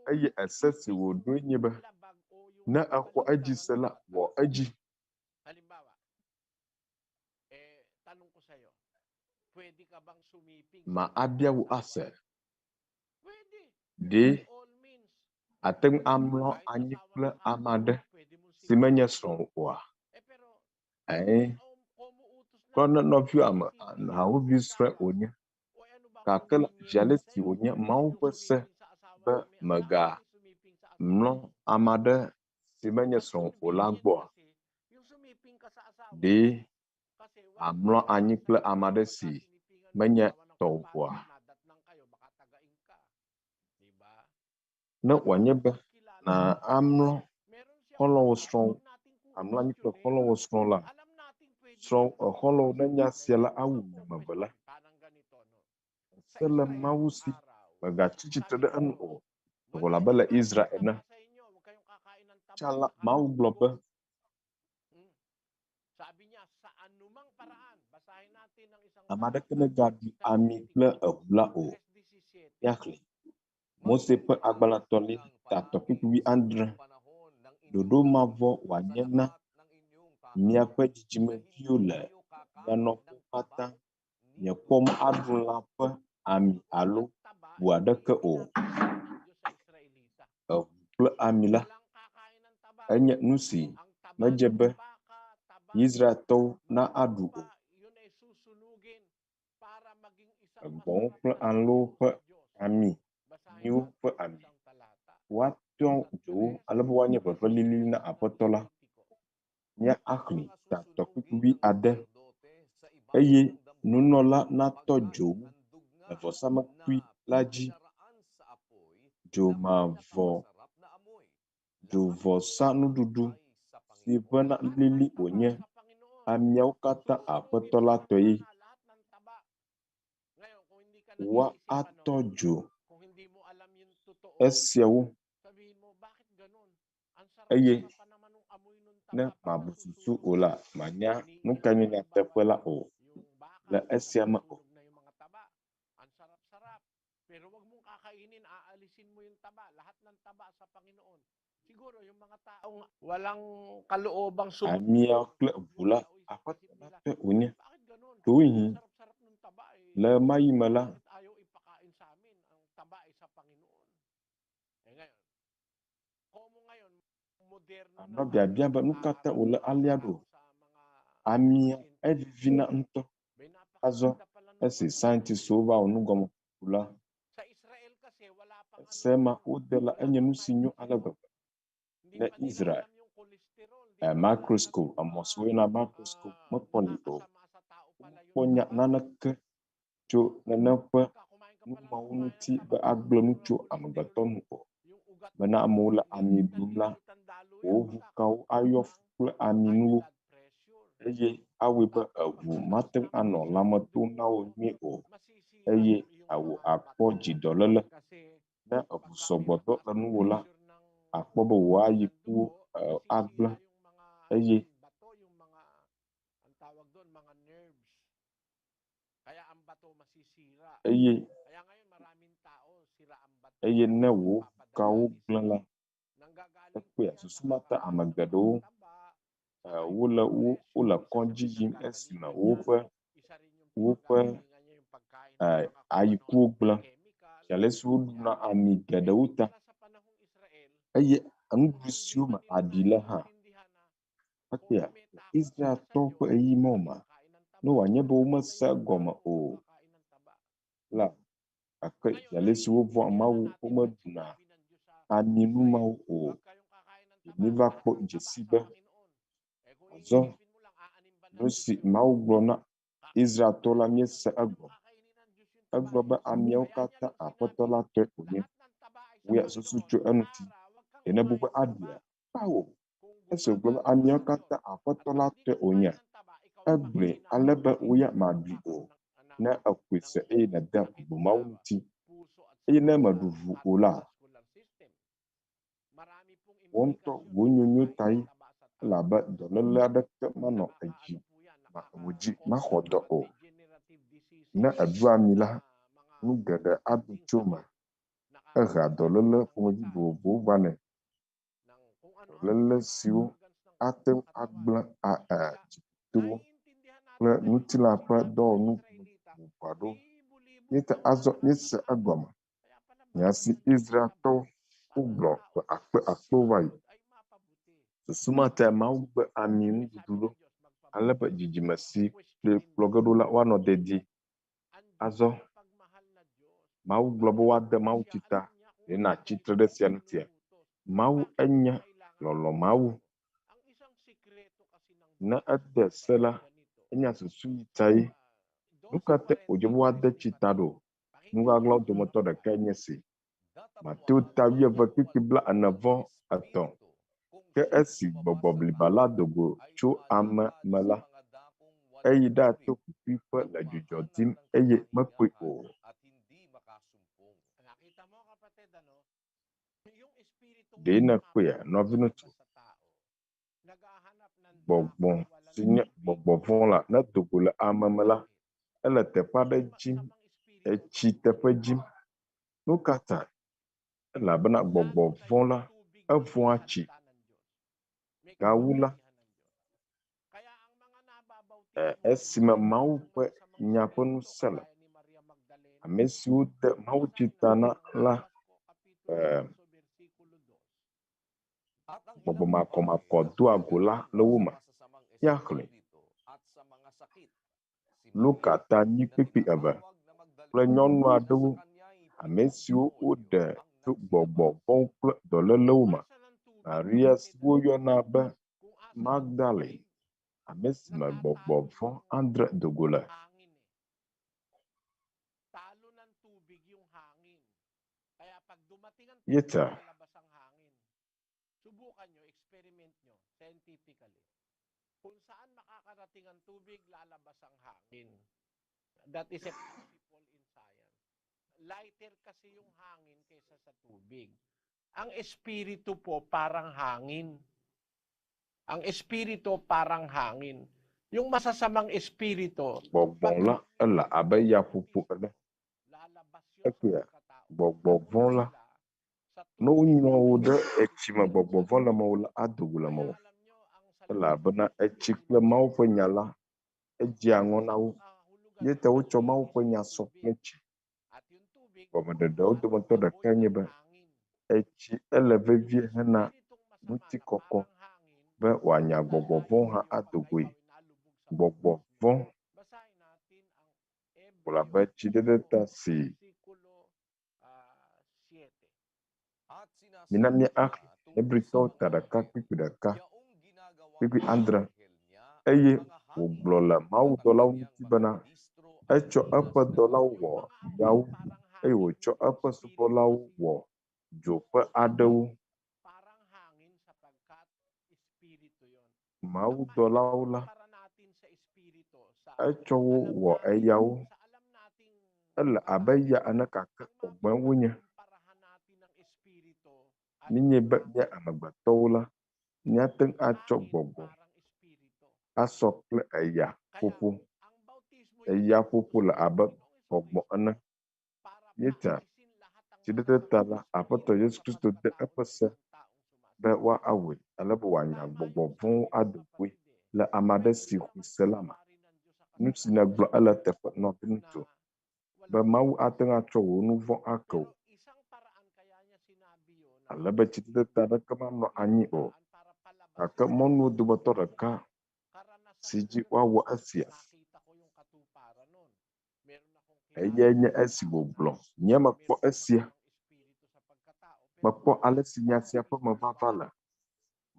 eye ese si wòɖoe nye be ne exɔ edzi se la, wɔ edzi. Ma abia wo ase. Ɖe ate ŋu amlɔ anyi kple ame aɖe si menye srɔ̃wò oa? Kɔ ne nɔvi ame hawòvi srɔ̃e wònye, gake via le si wònye Mawu ƒe se be megamlɔ ame aɖe si menye srɔ̃wò o la gbɔa, ɖe amlɔ anyi kple ame aɖe si menye tɔwò oa? Ne wòanye be na amlɔ xɔlɔ̃wò srɔ̃wò, amlɔ anyi kple xɔlɔ̃wò srɔ̃ la, xɔlɔ̃wò ne nya sia la awu meve la, se le Mawu si, megatsi tsitre ɖe enu o. Vɔ labe le Israel ene. Tsã la, Mawu gblɔ be ame aɖeke megaɖu ami kple eʋu la o, yaxlẽ. Mose ƒe agbalẽ 3:17, ɖoɖo mavɔ wòanye na miaƒe dzidzimeviwo le mia nɔƒewo katã. Miekpɔm aɖu lã ƒe ami alo ʋu aɖeke o. Eʋu kple ami la, enye nu si medze be Israeltɔwo na aɖu o. Egbɔ̃wo kple alẽwo ƒe ami, nyiwo ƒe ami, woatɔ dzowo alebe woanye ʋeʋẽ lili na Aƒetɔ la. Mía axlẽ 3:6 eye nunɔla natɔ dzowo le vɔsamlekpui la dzi. Dzovɔsa nuɖuɖu si ʋẽna lili wònye amiawo katã Aƒetɔ la tɔe. Woatɔ dzo esiawo eye ne mabu susu o la, manya nu ka nye nyateƒe la o le esia me o. Amia kple ʋu la, Aƒetɔ la tɔe wònye. Tohi le mayi me la, biabia be nu katã wòle alia ɖo. Amia evivina ŋutɔ. Azɔ esi scientistwo va wɔ nugɔme la, ese ma wode la enye nu si nyo ale gbegbe. Le Israel, microscope, emɔ si woyɔna microscope mekpɔnɛ o. Womekpɔ naneke tso nene ƒe numawo ŋuti be agblẽ nu tso amegbetɔ nu o. Bena amewo le ami blum la, wò ʋu kawo ayɔ fu kple aminuwo eye awoe be eʋu mate ŋu anɔ lãmeto na wo nyuie o eye akpɔ dzidzɔléle. Ne eʋu sɔgbɔtɔ le nuwò la, akpɔ be wòayi ku agblẽ eye bato, yung mga, ang tawag doon, mga nerves. Kaya ang bato masisira. eye Kaya ngayon maraming tao, sira ang bato. eye ne wò kawo gblẽ la Nanggagaling ekpe susumata ame geɖewo wole kɔdzi yim esime woƒe ayikuwo gblẽ ale si woɖuna ami geɖewo ta eye nuɖuɖu siwo me aɖi le hã ekpea Israeltɔwo ƒe eyime ma ne wòanye be womese egɔme o la akpe ale si wovɔ̃a Mawu womeɖuna ami numawo o. Miva kpɔ dzesi be azɔ nu si Mawu gblɔ na Israeltɔ la miese egɔme. Egblɔ be amiawo katã Aƒetɔ la tɔe wònye. Woya susu tso eŋuti. Ene bu be aɖia kpao. Esi wògblɔ be amiawo katã Aƒetɔ la tɔe wònye. Egblɔe ale be woya maɖui o. Ne ekoe se eye nede bubu Mawu ŋuti. Eye ne meɖu ʋu o la, wò ŋutɔ wò nyonyo tae elabe dɔléle aɖeke manɔ wò dzi maxɔ dɔ o. Ne eɖu ami la, nu geɖe aɖu tso me. Ehea dɔléle ƒomevi vovovowo vanɛ. Dɔléle siwo ate ŋu agblẽ dziƒotowo kple ŋutilã ƒe dɔwɔnu vovovo aɖewo. Míete azɔ míese egɔme. Nyasi Israeltɔwo wogblɔ ƒe akpe va yi. Susumata Mawu gbe ami nuɖuɖu ɖo ale be dzidzime si kplɔ ge ɖo la woanɔ dedie. Azɔ Mawu gblɔ be woade Mawu tsi ta ɖe nàtsi tre ɖe sia ŋutia. Mawu enye lɔlɔ Mawu. Ne ede se la, enye susu yi tae. Nu ka te wòdze be woade tsi ta ɖo? Nu ɣaɣlawo dometɔ ɖeka nye esi. Mateo 10:43. Ke esi gbɔgbɔ bliba la dogo tso ame me la, eyi ɖe atoƒuƒuiƒe le dzudzɔ dim eye mekpɔe o. Ɖe nekpɔea nɔviŋutsu, gbɔgbɔ si nye gbɔgbɔ vɔ̃ la ne dogo le ame me la, ele teƒe aɖe dzim, etsi teƒe dzim. Nu ka ta? Elabena gbɔgbɔ vɔ̃ la evɔ̃a tsi. Gawu la, esime Mawu ƒe nya ƒe ŋusẽ le, ame siwo de Mawu tsi ta na la, gbɔgbɔ makɔmakɔ doa go la le wo me. Míaxlẽ Luka 8:2 kple nyɔnu aɖewo ame siwo woɖe tso gbɔgbɔ vɔ̃wo kple dɔlélewo me. Maria si woyɔna be Magdalene, ame si me gbɔgbɔ vɔ̃ andre dogo le. Yeta subukan nyo, experiment nyo, scientifically. Kung saan makakarating ang tubig, lalabas ang hangin. That is a principle in science. Lighter kasi yung hangin kaysa sa tubig. Ang espiritu po parang hangin. Ang espiritu parang hangin. Yung masasamang espiritu, gbɔgbɔ la ele abe yaƒoƒo ene. Ekpea gbɔgbɔ vɔ̃ la ne wonyrɔ wo ɖe etsi me, gbɔgbɔ vɔ̃ le me la adogo le me o. Elabena etsi kple Mawu ƒe nya la edzia ŋɔ na wo. Yete wotsɔ Mawu ƒe nya sɔ kple tsi. Gɔmeɖeɖewo dometɔ ɖeka nye be etsi ele vevie hena ŋutikɔkɔ be wòanya gbɔgbɔ vɔ̃ hã adogoe. Gbɔgbɔ vɔ̃ wòle abe tsiɖeɖe ta si mina míaxlẽ Hebritɔwo 1:1-1:7 eye wògblɔ le mawudɔlawo ŋuti bena etsɔ eƒe dɔlawo wɔ yawo eye wòtsɔ eƒe subɔlawo wɔ dzoƒe aɖewo. Mawudɔlawo la etsɔ wo wɔ eyawo. Ele abe ya ene gake ɔgbɔe wonye. Minye be nye amegbetɔwo la, míate ŋu atsɔ gbɔgbɔ asɔ kple eya ƒoƒo. Eya ƒoƒo le abe gbɔgbɔ ene. Míeta tsiɖeɖe ta la, Aƒetɔ Yesu Kristo de eƒe se be woawɔe alebe wòanya gbɔgbɔ vɔ̃wo ado goe le ame aɖe si xɔ se la me. Nu si negblɔ ele teƒe nɔviŋutsu be Mawu ate ŋu atsɔ wò nu vɔ̃ ake wò. Alebe tsiɖeɖe ta aɖeke manɔ anyi o. Gake mɔnuwo dometɔ ɖeka si dzi woawɔ esia. Eyae nye esi wògblɔ. Nye mekpɔ esia. Mekpɔ ale si nya sia ƒe mevava le.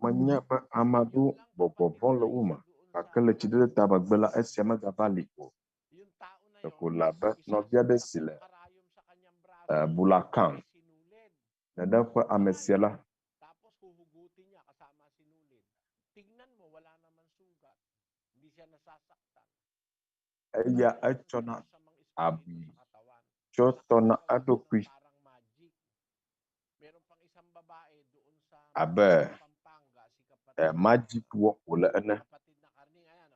Menya be ame aɖewo gbɔgbɔ vɔ̃ le wo me. Gake le tsiɖeɖe ta megbe la, esia megava li o. Ɖeko le abe nɔvi aɖe si le Bulacan. Nene ƒe ame sia la, eya etsɔna abui tsɔ tɔna eɖokui abe magic wɔm wòle ene.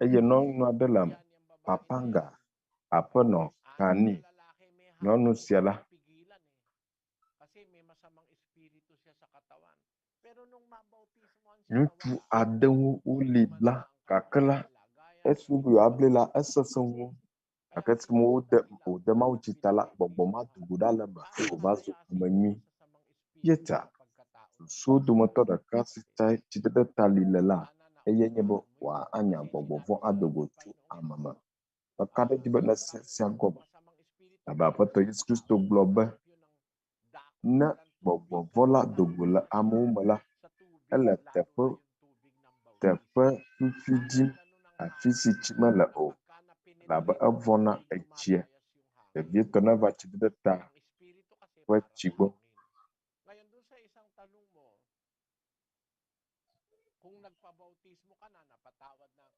Eye nyɔnu aɖe le Papanga, aƒenɔ Kani. Nyɔnu sia la, ŋutsu aɖewo woli la, gake la, esi wobe yewoable la, esesẽ ŋu. Gake esime wòde mawutsi ta la, gbɔgbɔ ma do go ɖa le eme eye wòva zu ame nyui. Yeta susuwo dometɔ ɖeka si tsiɖeɖe ta li le la, eye nye be wòanya gbɔgbɔ vɔ̃ ado go tso ame me. Meka ɖe edzi be le se sia gɔme, abe Aƒetɔ Yesu Kristo gblɔ be ne gbɔgbɔ vɔ̃ la do go le amewo me la, ele teƒe ƒuƒui dzim afi si tsi mele o, elabe evɔ̃na etsia. Vevietɔ neva tsiɖeɖe ta ƒe tsi gbɔ.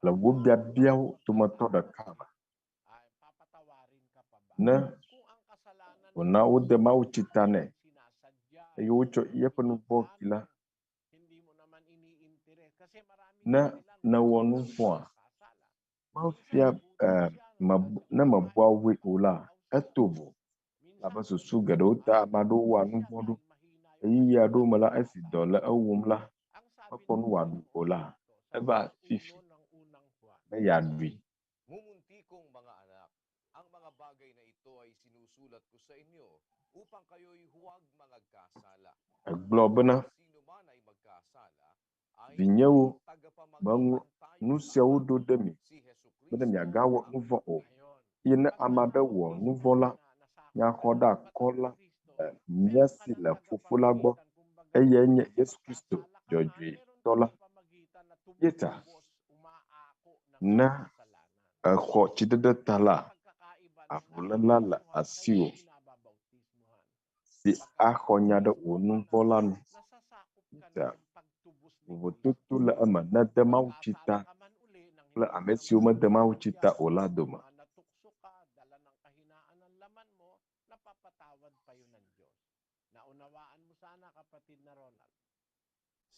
Le wo biabiawo dometɔ ɖeka me, ne wòna wode mawutsi ta nɛ, eye wotsɔ yeƒe nu vɔ̃ ki la, ne newɔ nu vɔ̃a, mefia ne mebua woe o la, eto vo. Abe susu geɖewo ta ame aɖewo wɔa nu vɔ̃ ɖo. Ɣeyiɣi aɖewo me la, esi dɔ le ewɔm la, mekpɔ nu wòaɖu o la, eva fifi be yeaɖui. Mumunti kong mga anak, ang mga bagay na ito ay sinusulat ko sa inyo upang kayo'y huwag magkasala. Egblɔ bena, Sino man ay magkasala, ay vinyewo, tagapamagitan meŋlɔ nu siawo ɖo ɖe mi si Jesucristo. be ne miagawɔ nu vɔ̃ o. Eye ne ame aɖe wɔ nu vɔ̃ la, miaxɔ ɖe akɔ la mía si le Fofo la gbɔ, eyae nye Yesu Kristo dzɔdzɔetɔ la. Yeta ne exɔ tsiɖeɖe ta la, avuléla le asiwò si axɔ nya ɖe wò nu vɔ̃ la nu. Yeta vovototo le eme nede mawutsi ta kple ame siwo mede mawutsi ta o la dome.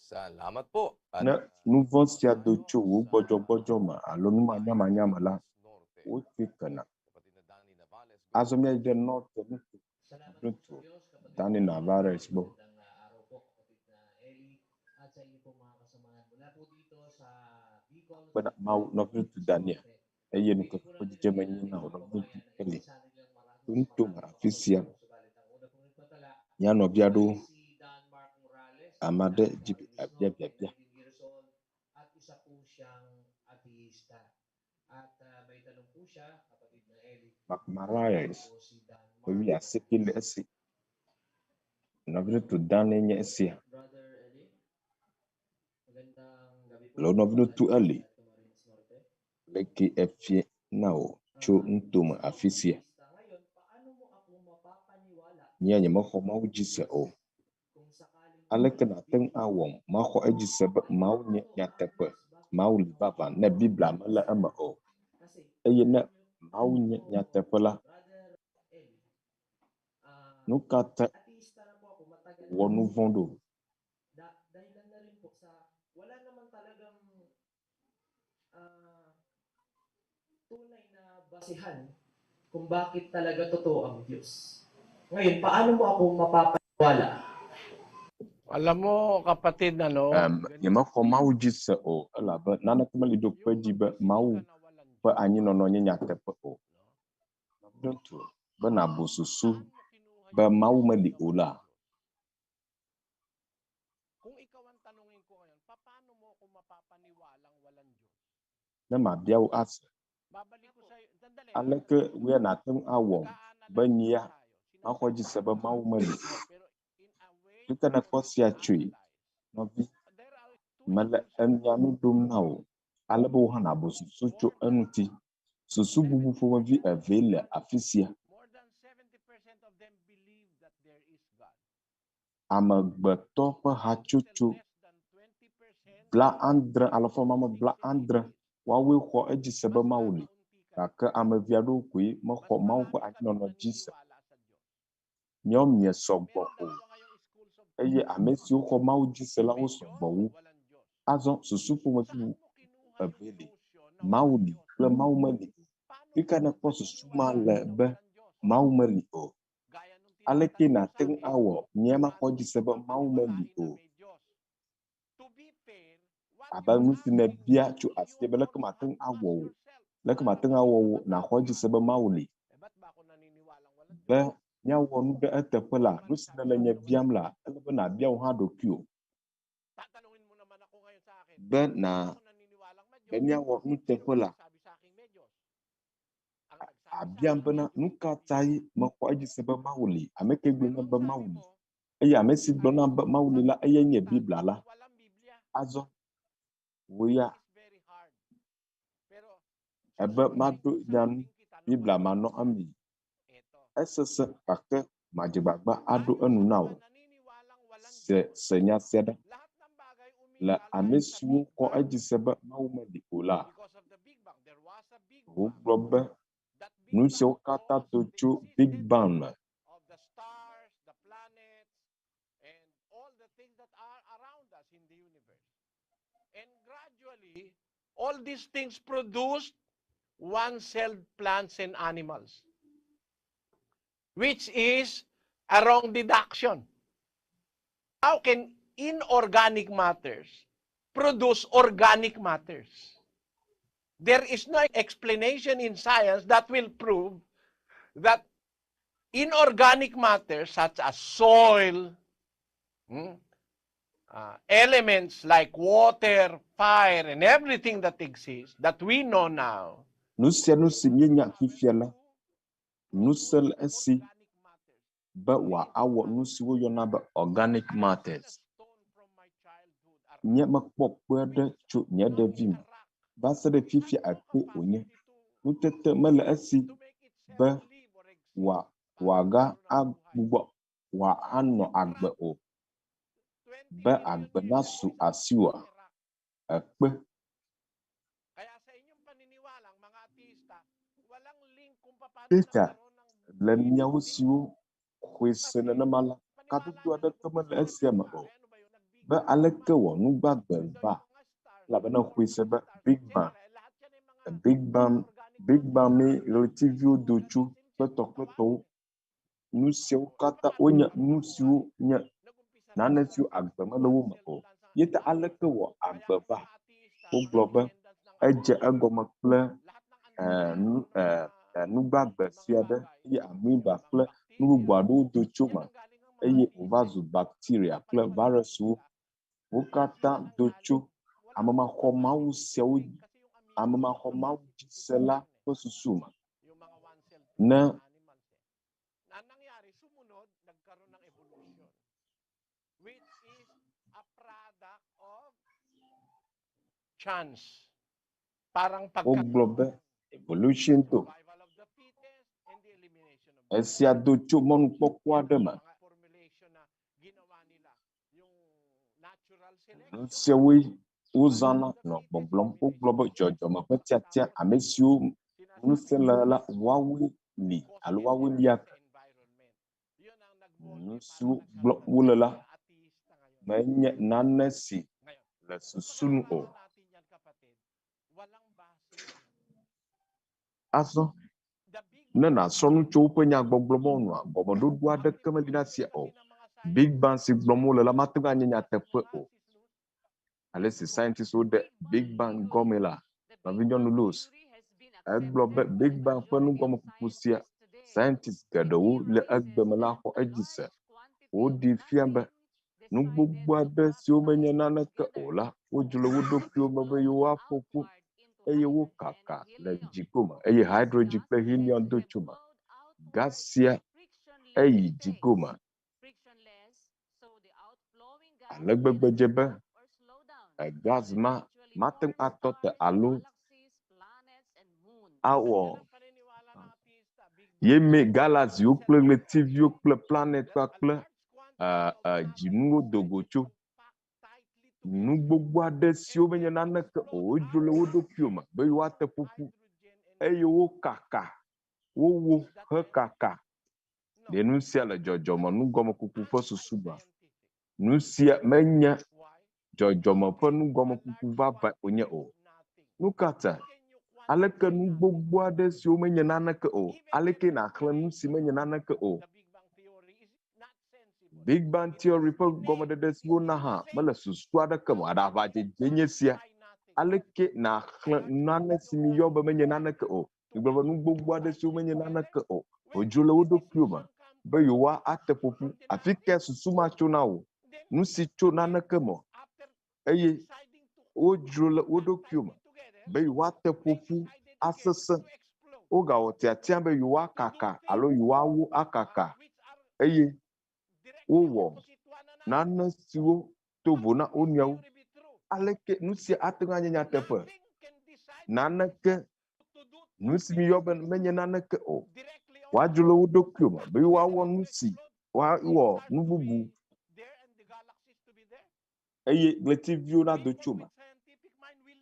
Salamat po. Ne nu vɔ̃ sia do tso wò gbɔdzɔgbɔdzɔ me alo nu manyamanya me la, wotsɔe kena. Azɔ míayi ɖe Nɔviŋutsu Daniel Razon gbɔ. Bena Mawu Nɔviŋutsu Daniel, eye nukeke ƒe dzidzeme nyi na wò Nɔviŋutsu Eli. Ŋutome afi sia, mía nɔvi aɖewo, ame aɖe dzi be biabia. Marais, 19 le esi. Nɔviŋutsu Daniel nye esia. Le Nɔviŋutsu Eli, leke efie na wò tso ŋutome afi sia. Mía nyemexɔ Mawu dzi se o. Aleke nate ŋu awɔm maxɔ edzi se be Mawu nye nyateƒe, Mawu li vavã ne Biblia mele eme o. Eye ne Mawu nye nyateƒe la, nu ka te wɔ nu vɔ̃ ɖo? tunay na basihan kung bakit talaga totoo ang Diyos. Ngayon, paano mo ako mapapaniwala? Alam mo, kapatid, Yema ko mau jise o ala ba nana kuma lido peji ba mau pa anyi nono nya tepe o. Dontu ba na bosusu ba mau mali ola. Kung ikaw ang tanungin ko ngayon, paano mo ako mapapaniwalang walang Diyos? Na ma biawo as. Babalik ko sa sandali. Aleke we na tem awon ba nyia ako jise ba mau mali. Duka na kosi a chui. Novi mala nyami dum nawo. Alebo hana bosusu cho anuti. Susu bubu fo vi avele afisia. More than 70% of them believe that there is God. Amagbeto pe hatsotso bla andre alafo mama bla andre wawe xɔ edzi se be mawu li gake amevia ɖo koe mexɔ mawu ƒe anyinɔnɔ dzi se nyɔmie sɔgbɔ o eye ame siwo xɔ mawu dzi se la wo sɔgbɔ wu azɔ susu ƒomevi eve li mawu li kple mawu meli eka ne kpɔ susu ma le be mawu meli o aleke na ten awɔ nyema xɔ dzi se be mawu meli o aba nusi ne bia tso asie be leke maten awɔ o leke maten awɔ o na xɔ dzi se be mawu li be miawɔ nu ɖe eteƒe la nusi ne le nye biam la ele be na bia wo hã ɖokui o be na be miawɔ nuteƒe la abiam bena nu ka tae mexɔ edzi se be mawu li ame ke gblɔ na be mawu li eye ame si gblɔ na be mawu li la eye nye Biblia la azɔ woya ebe maɖo nyanu Biblia manɔ ami esese gake madzegbagba aɖo enu na wo se nya sia ɖe le ame siwo xɔ edzi se be mawu meli o la wogblɔ be nu siwo katã do tso Big Bang me All these things produced one-celled plants and animals, which is a wrong deduction. How can inorganic matters produce organic matters? There is no explanation in science that will prove that inorganic matters such as soil, elements like water, fire, and everything that exists, that we know now, nusia nusi nyenya fifia la nusel esi be wa awɔ nusiwo yɔna be organic matters nye mekpɔ kpe ɖe tso nye ɖevi me va se ɖe fifia akpe wonye nutete mele esi be waga agbugbɔ wa anɔ agbe o be agbe nasu asiwa ekpe Peter le miawo siwo xɔe se nenema la kadodo aɖeke mele esia me o be aleke wɔ nugbagbe va elabena xɔe se be Big Bang mi ɣletiviwo do tso kpletɔwo nu siwo katã wonye nu siwo nye nane siwo agbe mele wo me o ye ta aleke wɔ agbe va wogblɔ be edze egɔme kple nugbagbe sia ɖe eye amoeba kple nu bubu aɖewo do tso me eye wova zu bacteria kple viruswo wo katã do tso amemaxɔ mawu siawo amemaxɔ mawu dzi se la ƒe susu me ne wogblɔ be evolution to esia do tso mɔnukpɔkpɔ aɖe me nu siawoe wozãna nɔ gbɔgblɔm wogblɔ be dzɔdzɔme ƒe tiatia ame siwo ŋusẽ le la woawoe li alo woawoe lia nu siwo gblɔm wole la menye nane si le susunu o Azɔ ne nasrɔ̃ nu tso woƒe nyagbɔgblɔ nua gɔmeɖoɖo aɖeke meli na sia o. Big Bang si gblɔm wole la mate ŋu anye nyateƒe o. Ale si scientists wo de Big Bang gɔme la, nɔvinyɔnu Los, egblɔ be Big Bang ƒe nugɔmekuku sia scientists geɖewo le egbeme la xɔ edzi se. Woɖi fia be nu gbogbo aɖe siwo menye naneke o la, wodzro wo ɖokuiwo me be yewoaƒo ƒu eye wokaka le dziƒo me eye hydrogen kple helium do tso me. Gas sia eyi dziƒo me. Ale gbegbe dze be gas ma mate ŋu atɔ te alo awɔ yeme galaxiwo kple ɣletiviwo kple planet kpakple dzinuwo dogo tso. Nu gbogbo aɖe siwo menye naneke o wodzro le wo ɖokuiwo me be yewoate ƒuƒu eye wokaka wowo hekaka. Ɖe nu sia le dzɔdzɔme nugɔmekuku ƒe susu me. Nu sia menye dzɔdzɔme ƒe nugɔmekuku vavã wonye o. Nu ka ta? Aleke nu gbogbo aɖe siwo menye naneke o, aleke naxlẽ nu si menye naneke o. Big Bang theory ƒe gɔmeɖeɖe siwo na hã mele susu aɖeke me. Aɖaʋadzedze nye sia. Aleke naxlẽ nane si miyɔ be menye naneke o. Migblɔ be nu gbogbo aɖe siwo menye naneke o. Wodzro le wo ɖokuiwo me be yewoa ate ƒuƒu. Afi ka susu ma tso na wo. Nu si tso naneke me. Eye wodzro le wo ɖokuiwo me be yewoate ƒuƒu asesẽ. Wogawɔ tiatia be yewoakaka alo yewoawo akaka. Eye wowɔ nane siwo to vo na wo nɔewo. Aleke nu sia ate ŋu anye nyateƒe. Naneke nu si miyɔ be menye naneke o. Woadzro le wo ɖokuiwo me be woawɔ nu si woawɔ nu bubu eye ɣletiviwo na do tso me.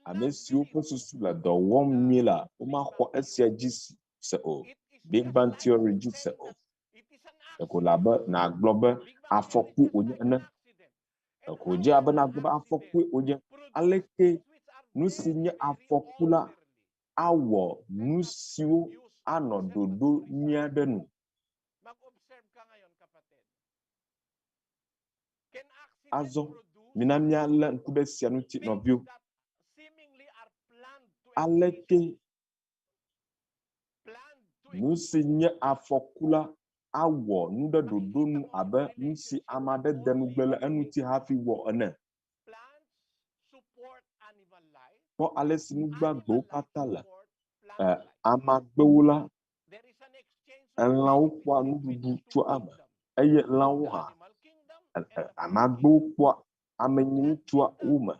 Ame siwo ƒe susu le dɔ wɔm nyuie la, womaxɔ esia dzi se o. Big Bang theory dzi se o. Eko labe nagblɔ be afɔku wonye ene. Eko dzi abe nagblɔ be afɔku wonye. Aleke nu si nye afɔku la awɔ nu siwo anɔ ɖoɖo nyui aɖe nu. Azɔ mina míalé ŋku ɖe sia ŋuti nɔviwo. Aleke nu si nye afɔku la awɔ nu ɖe ɖoɖo nu abe nu si ame aɖe de nugbe le eŋuti hafi wɔ ene. Kpɔ ale si nugbagbewo katã le. Amagbewo la, elãwo kpɔa nuɖuɖu tso ame eye lãwo hã amagbewo kpɔa amenyinu tsoa wo me.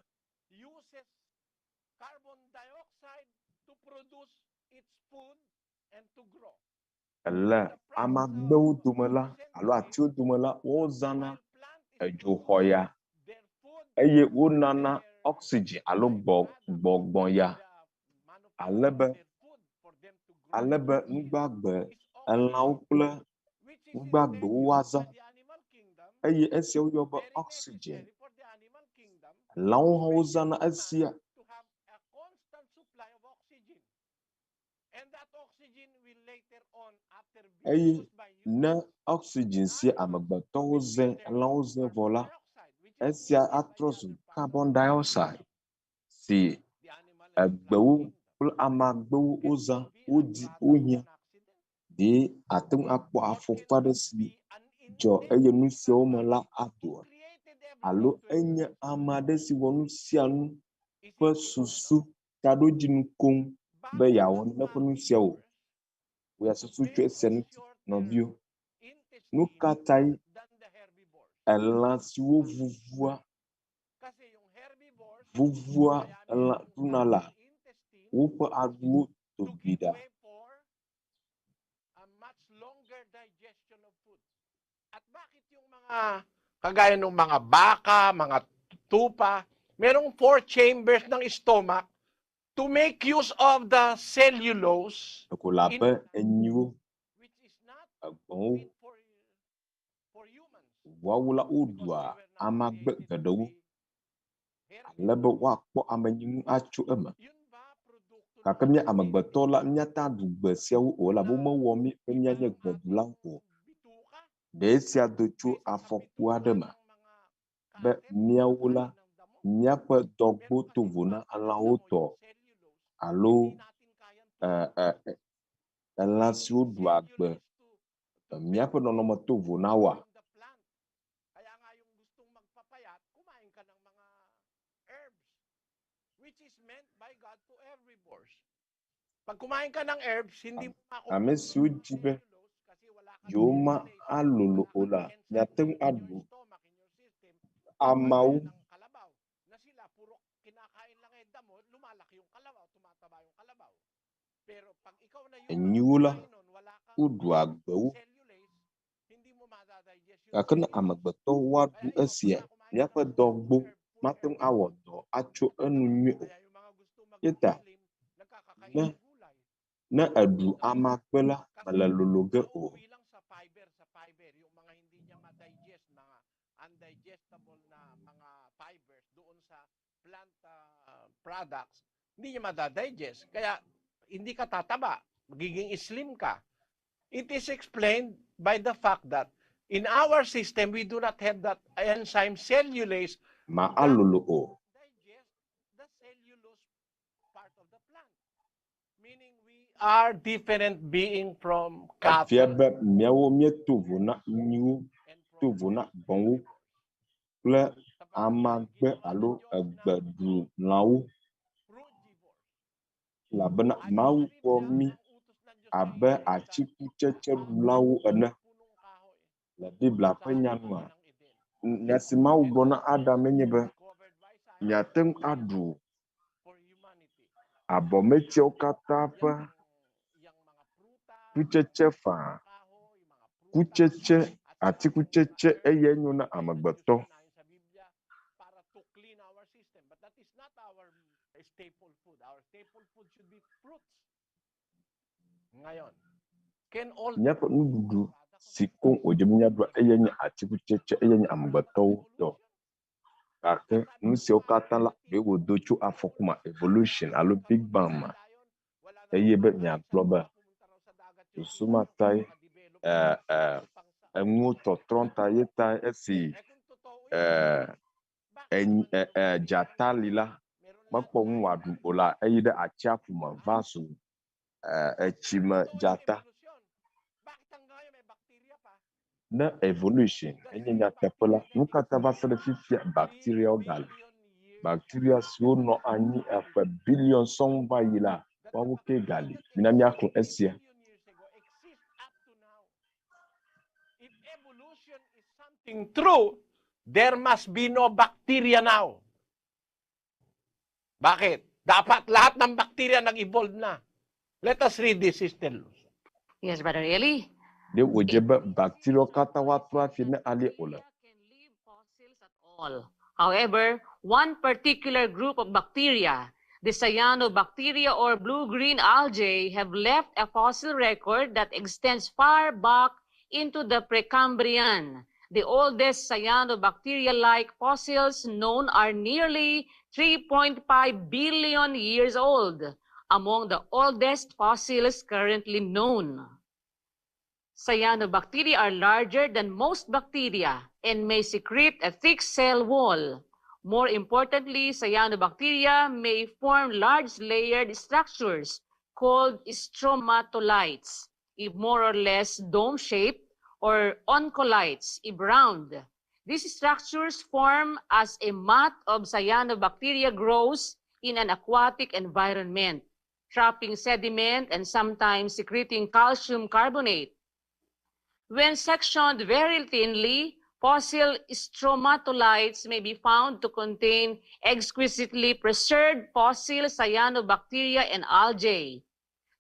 Le amagbewo dome la alo atiwo dome la, wozãna edzoxɔya eye wonana oxygen alo gbɔgbɔya. Alebe nugbagbe elãwo kple nugbagbewo woazã eye esia woyɔ be oxygen. Lãwo hã wozãna esia. Eye ne oxygen sia amegbetɔwo zẽ, elãwo zẽ vɔ la, esia atrɔ zu carbon dioxide si egbewo kple amagbewo wozã wohiã. Ɖe ate ŋu akpɔ afɔku aɖe si dzɔ eye nu siawo me la adoa. Alo enye ame aɖe si wɔ nu sia nu ƒe susu ta ɖo dzinu koŋ be yeawɔ nu ƒe nu siawo. Woya susu tso esia ŋuti nɔviwo. Nu ka tae elã siwo vuvua elã tuna la, woƒe aɖuwo to gbi ɖa. Kagaya ng mga baka, mga tupa, merong 4 chambers ng stomach to make use of the cellulose, Ekolabe enyiwo, egbɔnwo, woawo la woɖua amagbe geɖewo. Alebe woakpɔ amenyinu atso eme. gake mía amegbetɔ la míata ɖu gbe siawo o elabena womewɔ mí be míanye gbeɖula o. Ɖe sia do tso afɔku aɖe me be míawo la míaƒe dɔgbo tovo na elãwo tɔ alo elã siwo ɖua gbe míaƒe nɔnɔme tovo na wa. Ame siwo di be yewo alolo o la míate ŋu aɖu amawo enyiwo la woɖua gbewo gake ne amegbetɔwo woaɖu esia míaƒe dɔgbo mate ŋu awɔ dɔ atso enu nyuie o. Yeta ne eɖu amakpe la mele lolo ge o. Products, hindi niya madadigest. Kaya hindi ka tataba, magiging slim ka. It is explained by the fact that in our system, we do not have that enzyme cellulase Ma'alolo o. digest the cellulose part of the plant. Meaning we are different being from Afia cattle be miawo mietovo na nyiwo, tovo na gbɔ̃wo kple amagbe alo egbeɖulawo. Elabena Mawu kpɔ mí abe atikutsetse ɖulawo ene. Le Biblia ƒe nyanua, nya si Mawu gblɔ na Adam nye be miate ŋu aɖu abɔmetsiawo katã ƒe kutsetse faa, kutsetse, atikutsetse eye enyo na amegbetɔ. Míaƒe nuɖuɖu si ko wòdze be míaɖua eye nye atikutsetse eye nye amegbetɔwo tɔ. Gake nu siawo katã la ɖe wòdo tso afɔku ma evolution alo big bang ma. Eye be miagblɔ be susu ma tae enuwo tɔtrɔ ta ye ta esi dzata li la mekpɔ ŋu wòaɖu o la eyi ɖe atsiaƒu me va su etsime dzata. Ne evolution enye nyateƒe la, nu katã va se ɖe fifia bacteriawo gale. Bacteria siwo nɔ anyi eƒe billion sɔŋ va yi la, woawo ke gali. Mina míaxlẽ esia. If evolution is something true, there must be no bacteria now. Bakit? Dapat lahat ng bacteria nag-evolve na. Let us read this, Sister Luz. Yes, Brother Eli. De wòdze be bacteria katã woatrɔ afi ne ali o le. Can leave fossils at all. However, one particular group of bacteria, the cyanobacteria or blue-green algae, have left a fossil record that extends far back into the Precambrian. The oldest cyanobacteria-like fossils known are nearly 3.5 billion years old, among the oldest fossils currently known. Cyanobacteria are larger than most bacteria and may secrete a thick cell wall. More importantly, cyanobacteria may form large layered structures called stromatolites, if more or less dome-shaped, or oncolites, if round. These structures form as a mat of cyanobacteria grows in an aquatic environment, trapping sediment and sometimes secreting calcium carbonate. When sectioned very thinly, fossil stromatolites may be found to contain exquisitely preserved fossil cyanobacteria and algae.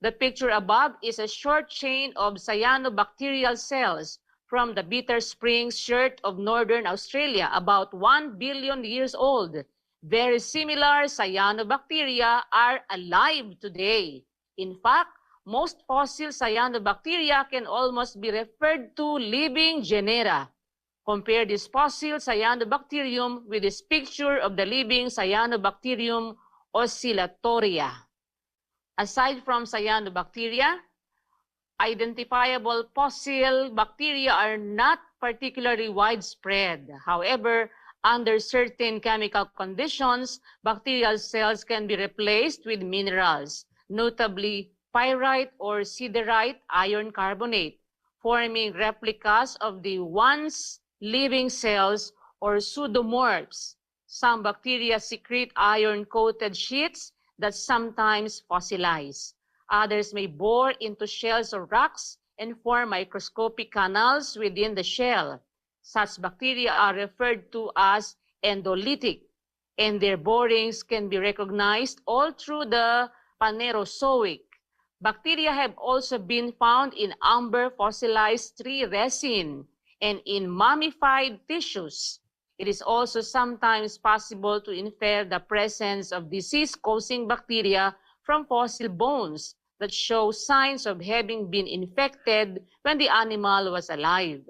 The picture above is a short chain of cyanobacterial cells from the Bitter Springs Shirt of northern Australia, about 1 billion years old. Very similar cyanobacteria are alive today. In fact, most fossil cyanobacteria can almost be referred to living genera. Compare this fossil cyanobacterium with this picture of the living Cyanobacterium oscillatoria. Aside from cyanobacteria, identifiable fossil bacteria are not particularly widespread. However, under certain chemical conditions, bacterial cells can be replaced with minerals, notably pyrite or siderite iron carbonate, forming replicas of the once living cells or pseudomorphs. Some bacteria secrete iron-coated sheets that sometimes fossilize. Others may bore into shells or rocks and form microscopic canals within the shell. Such bacteria are referred to as endolytic, and their borings can be recognized all through the Phanerozoic. Bacteria have also been found in amber fossilized tree resin and in mummified tissues. It is also sometimes possible to infer the presence of disease-causing bacteria from fossil bones that show signs of having been infected when the animal was alive.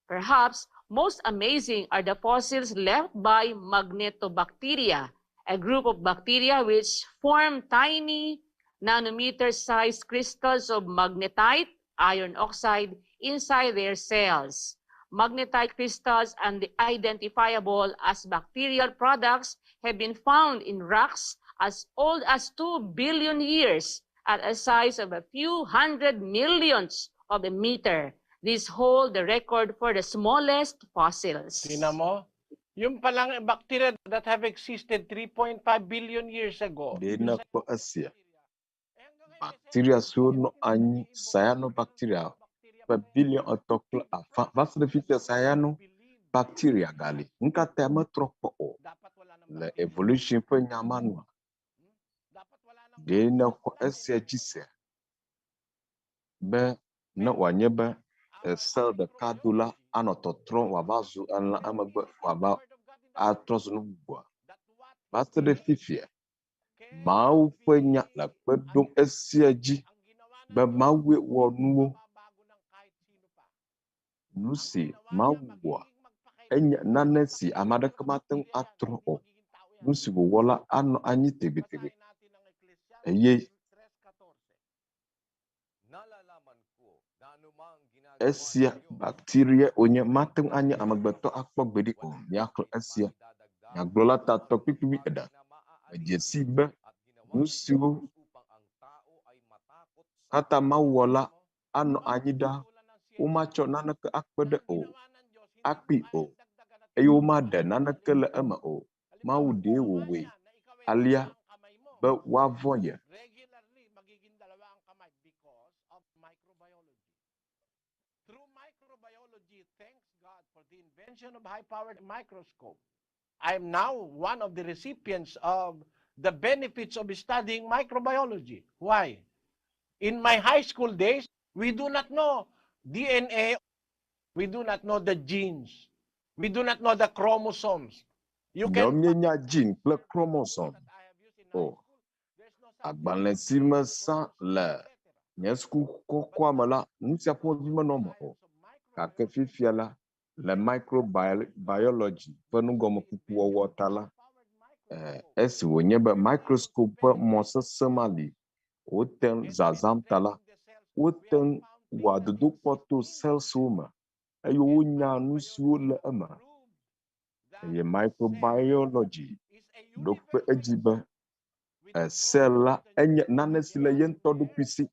Perhaps most amazing are the fossils left by magnetobacteria, a group of bacteria which form tiny nanometer-sized crystals of magnetite, iron oxide, inside their cells. Magnetite crystals and identifiable as bacterial products have been found in rocks as old as 2 billion years at a size of a few hundred millionths of a meter. These hold the record for the smallest fossils. Tingnan mo, yung palang bacteria that have existed 3.5 billion years ago. Dena ko Asia. Bacteria so no anyi cyanobacteria per billion otokla afa. Vasle fite cyanobacteria gali. Nka tema tropo o. Le evolution pe nyamanwa. Dena ko Asia jise. Be na wanyebe sel de kadula anototron wabazu anla amagbe waba atros no bua. Vasle fifia. Mau penya la pedum Asia ji. Be mawe wonuo. Nusi mawwa enya nanesi amada kamateng atro o nusi go wala ano anyi tebe eye Asia bacteria onye mateng anya amagbeto akpogbedi o miaƒe Asia nyagblɔla tatɔ kpikpi eda dzesi be nusiwo kata mawɔla ano anyi da womatsɔ naneke akpe o akpi o eye womade naneke le eme o mawu de wowe alia be woavɔ ye Through microbiology, thanks God for the invention of high-powered microscope. I am now one of the recipients of the benefits of studying microbiology. Why? In my high school days, we do not know DNA. We do not know the genes. We do not know the chromosomes. You can nyɔmienya gene kple chromosome o agbalẽsi me sa le nye suku kɔkɔa me la nusia ƒovi menɔ me o gake fifia la le microbiology ƒe nugɔme kuku wɔwɔ ta la esi wònye be microscope ƒe mɔ sesẽ ma li wote zazam ta la wote wɔ adodo kpɔto cellswo me eye wonya nu siwo le eme eye microbiology ɖo kpe edzi be cell la enye nane si le ye ŋutɔ ɖokui si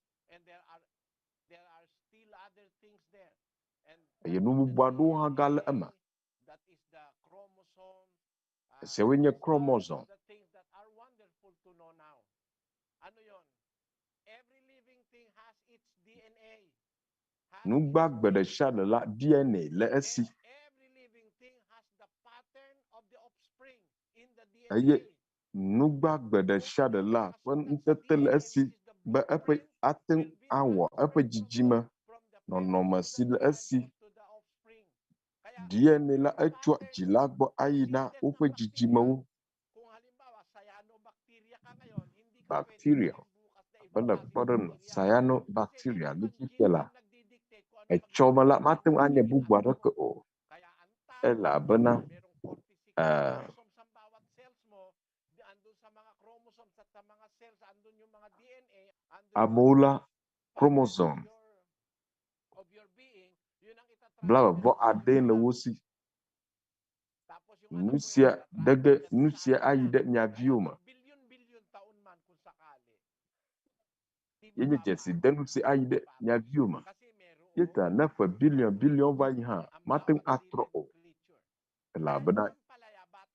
eye nu bubu aɖewo hã gale eme esiawoe nye chromosome nugbagbe ɖe sia ɖe la DNA le esi eye nugbagbe ɖe sia ɖe la ƒe nutete le esi be eƒe ateŋ awɔ eƒe dzidzime nɔnɔme si le esi DNA la etsoa dzila gbɔ ayina woƒe dzidzimewo bacteria bele kpɔɖeŋu cyanobacteria le fifia la etsɔme la mate ŋu anye bubu aɖeke o elabena amola chromosome bla bla ade le wosi nusia dege nusia ayi de miavioma yenye dzesi de nusia ayi de miavioma yeta nefe billion va yi ha maten atro o elabena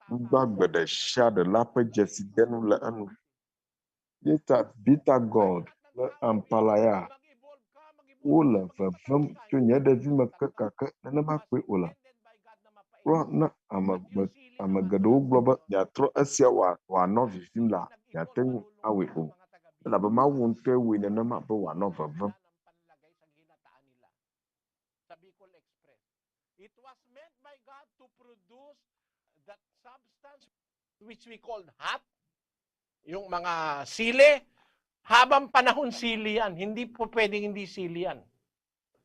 gbagbe de sha de la ƒe dzesi denu le enu yeta bita god le ampalaya wole vevem tso nye ɖevi me kekake nenema koe wole kplɔ ne ame geɖewo gblɔ be miatrɔ esia wòanɔ vivim la miate ŋu awɔe o elabe Mawu ŋutɔe wɔe nenema be wòanɔ vevem. It was meant by God to produce that substance which we called hot, yung mga sili. Habang panahon sili yan, hindi po pwedeng hindi sili yan.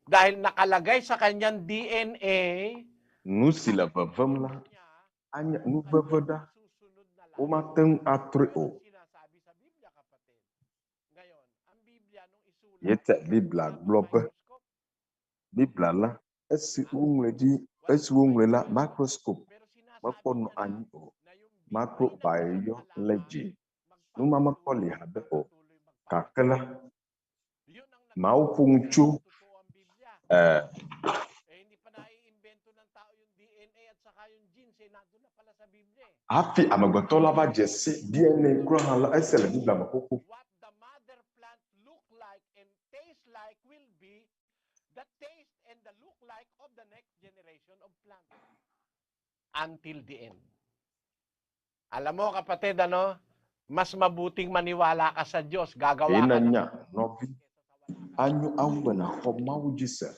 Dahil nakalagay sa kanyang DNA, nusila vevem la anya nuveveda umateng atre o yeta Biblia globe Biblia la esi ungle la microscope makono anyi o microbiome leji numama koli habe o kakela mau pungchu hindi pa naiimbento ng tao yung DNA at saka yung genes, nandun na pala sa Biblia. afi amagotola ba dzesi DNA kura la esele Biblia makoko. What the mother plant look like and taste like will be the taste and the look like of the next generation of plant. Until the end. Alam mo kapatid, mas mabuting maniwala ka sa Diyos, gagawa ka Enanya novi anyu awena homau jisa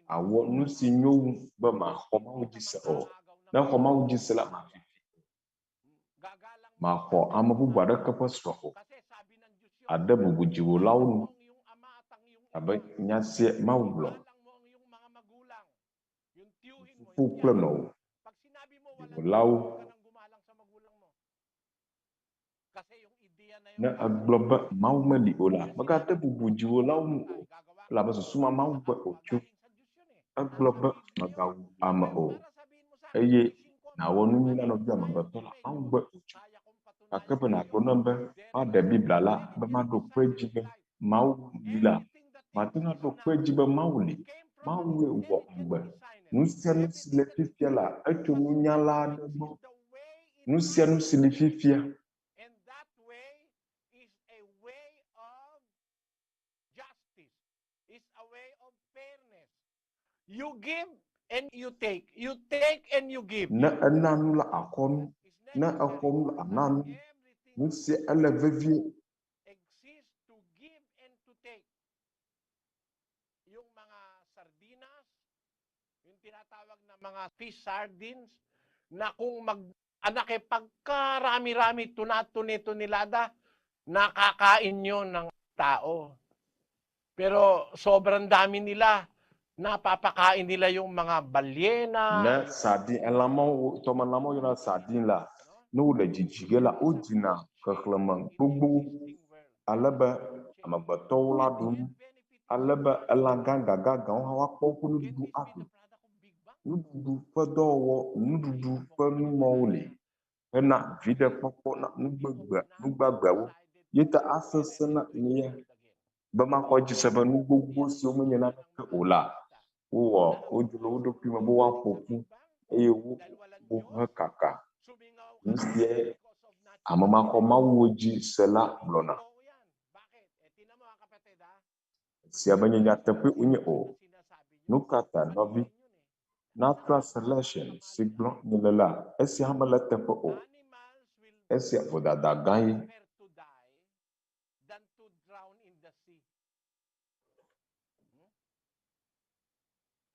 awo nusi nyowu be ma homau jisa o na homau jisa la ma fifi ma ho amabubu adaka pasro ade bubu jiwo launu abe nyasie mawulo fu pleno law na agloba maumeli ola magate bubu jiwo launu la baso suma mawbe ochu agloba magawu ama o eye na wonu ni na no bia magatola mawbe ochu akabe na gonombe ma de Biblia la be ma do kwejibe mawu lila matina do kwejibe mawuli mawwe wo mgbe nusia nusile fifia la echo nunyala debo nusia nusile fifia. And that way is a way of justice. It's a way of fairness. You give and you take. You take and you give. Na ananu la akon na akon la ananu nusia elevevie Exists to give and to take. Yung mga sardinas, yung tinatawag na mga fish sardines, na kung anake pagkarami-rami tunilada, nakakain yun ng tao. Pero sobrang dami nila, napapakain nila yung mga balyena. na sardine elamo to manamo yona sardine la no le jijige la ojina kakleman gbogbo alaba amabato la dum alaba elaganga gaga wa kokulu du adu nududu pedowo nududu penumole na vide popo na nugbagbawo yeta asesena niya bama ko jisebe nugbogbo si omenye na ola wo ojulo do prima bo wa popu ewu bo kaka nsie amama ko mawoji sela blona si abanye ya tepe unye o nukata novi natural selection siglon nilela esi hamala tepe o esi vodada gai than to drown in the sea.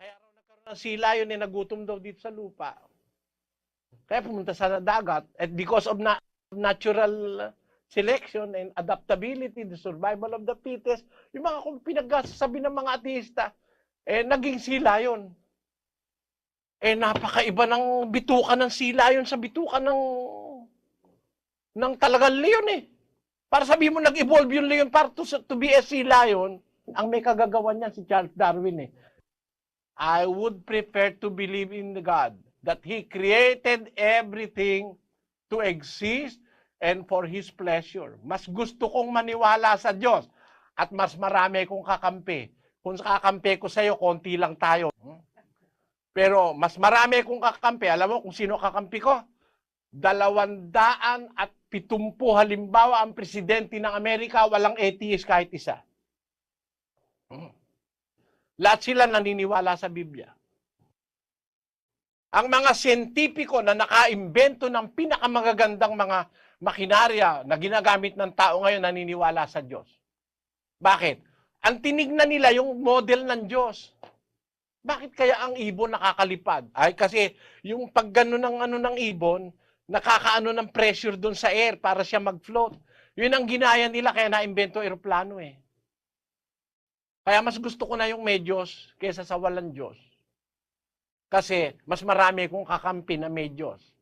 Kaya raw nagkaroon ng sila yun nagutom daw dito sa lupa. Kaya pumunta sa dagat. And because of natural selection and adaptability, the survival of the fittest, yung mga kung pinagsasabi ng mga ateista, naging sila yun. Napakaiba ng bituka ng sila yun sa bituka ng talagang leon . Para sabihin mo, nag-evolve yung leon para to be a sea lion, ang may kagagawan niya si Charles Darwin eh. I would prefer to believe in God that He created everything to exist and for His pleasure. Mas gusto kong maniwala sa Diyos at mas marami kong kakampi. Kung kakampi ko sa iyo, konti lang tayo. Pero mas marami kong kakampi. Alam mo kung sino kakampi ko? 270 halimbawa ang presidente ng Amerika, walang atheist kahit isa. Lahat sila naniniwala sa Biblia. Ang mga siyentipiko na nakaimbento ng pinakamagagandang mga makinarya na ginagamit ng tao ngayon naniniwala sa Diyos. Bakit? Ang tinignan nila yung model ng Diyos. Bakit kaya ang ibon nakakalipad? Ay kasi yung paggano ng ibon, nakakaano ng pressure doon sa air para siya mag-float. Yun ang ginaya nila kaya naimbento eroplano eh. Kaya mas gusto ko na yung may Diyos kaysa sa walang Diyos. Kasi mas marami kong kakampi na may Diyos.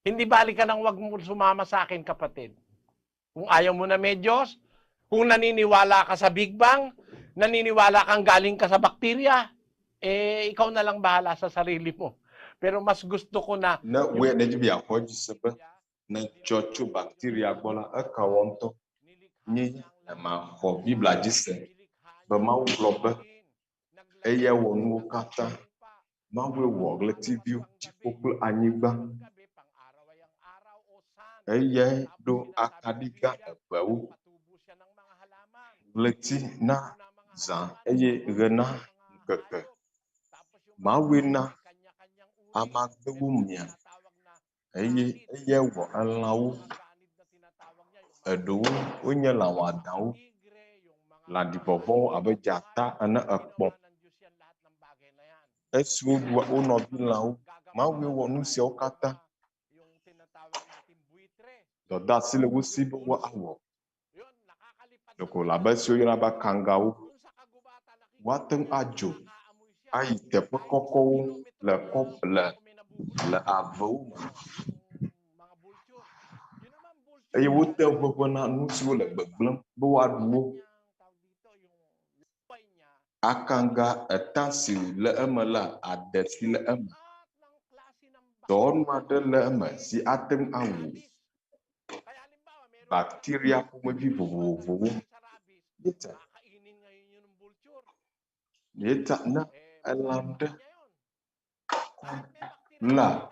Hindi balik ka nang wag mo sumama sa akin, kapatid. Kung ayaw mo na may Diyos, kung naniniwala ka sa Big Bang, naniniwala kang galing ka sa bakterya, eh ikaw na lang bahala sa sarili mo. Pero mas gusto ko na we na Biblia Ʋuʋu sebe na chocho bacteria bola akawonto ni ma ho Biblia jise be ma globe eye wonu kata ma we wo le TV tikokul anyigba eye do akadiga ebewu leti na za eye rena keke ma we na amagdewumia eye wo alawo edo onye lawo adawo la dibobo abejata ana akpo esu wa onobi lawo ma we wo nusi okata do da sile wo sibo wa awo loko la basio yina ba kangawo waten ajo ayi tepe kokowo le kople le avewo eye wote gbogbo na nusiwo le gbegblem be woaɖuwo akanga etansi le eme la adesi le eme dɔwɔnu aɖe le eme si ate ŋu awu bacteria ƒomevi vovovowo yeta ne elã ɖe la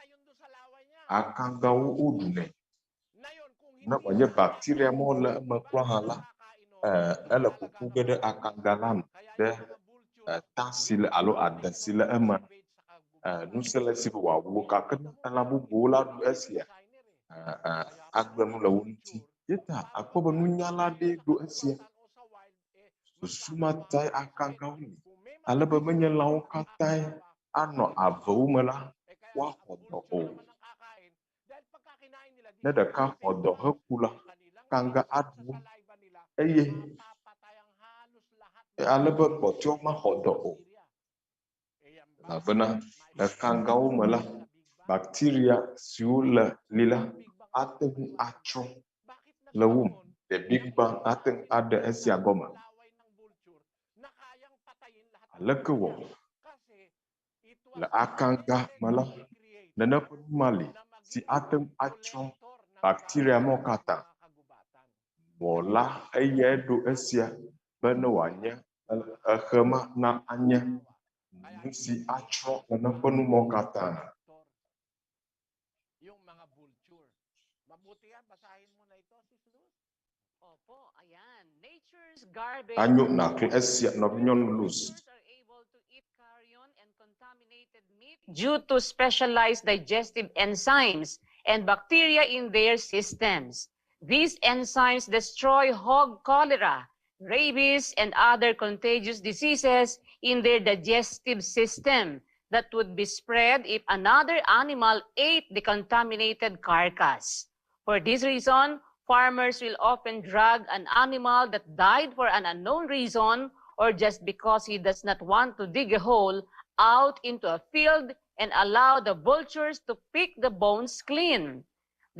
akangawo woɖunɛ ne wònye bacteria ma le eme kura hã la ele ƒoƒu ge ɖe akanga la me ɖe tansi le alo adesi le eme nusẽ le si be wòawu gake ne elã bubuwo la ɖu esia agbe nu le wo ŋuti yeta akpɔ be nunyala ɖe ɖo esia susu ma tae akangawo li ale be menye lãwo katãe anɔ avewo me la woaxɔ dɔ o ne ɖeka xɔ dɔ heku la kanga aɖuwo eye ale be kpɔtɔewo maxɔ dɔ o elabena ekangawo me la bacteria siwo le li la ate ŋu atsrɔ̃ le wo me the Big Bang ate ŋu aɖe esia gɔme aleke wɔ le akanga me la nene ƒe nu ma li si ate ŋu atsrɔ̃ bacteria ma katã wɔ la eye eɖo esia be ne wòanye exema na anye nu si atsrɔ̃ nene ƒe nu ma katã. Anyo nakle esia nɔvinyɔnu Luz. Due to specialized digestive enzymes and bacteria in their systems. These enzymes destroy hog cholera, rabies, and other contagious diseases in their digestive system that would be spread if another animal ate the contaminated carcass. For this reason, farmers will often drag an animal that died for an unknown reason or just because he does not want to dig a hole out into a field and allow the vultures to pick the bones clean.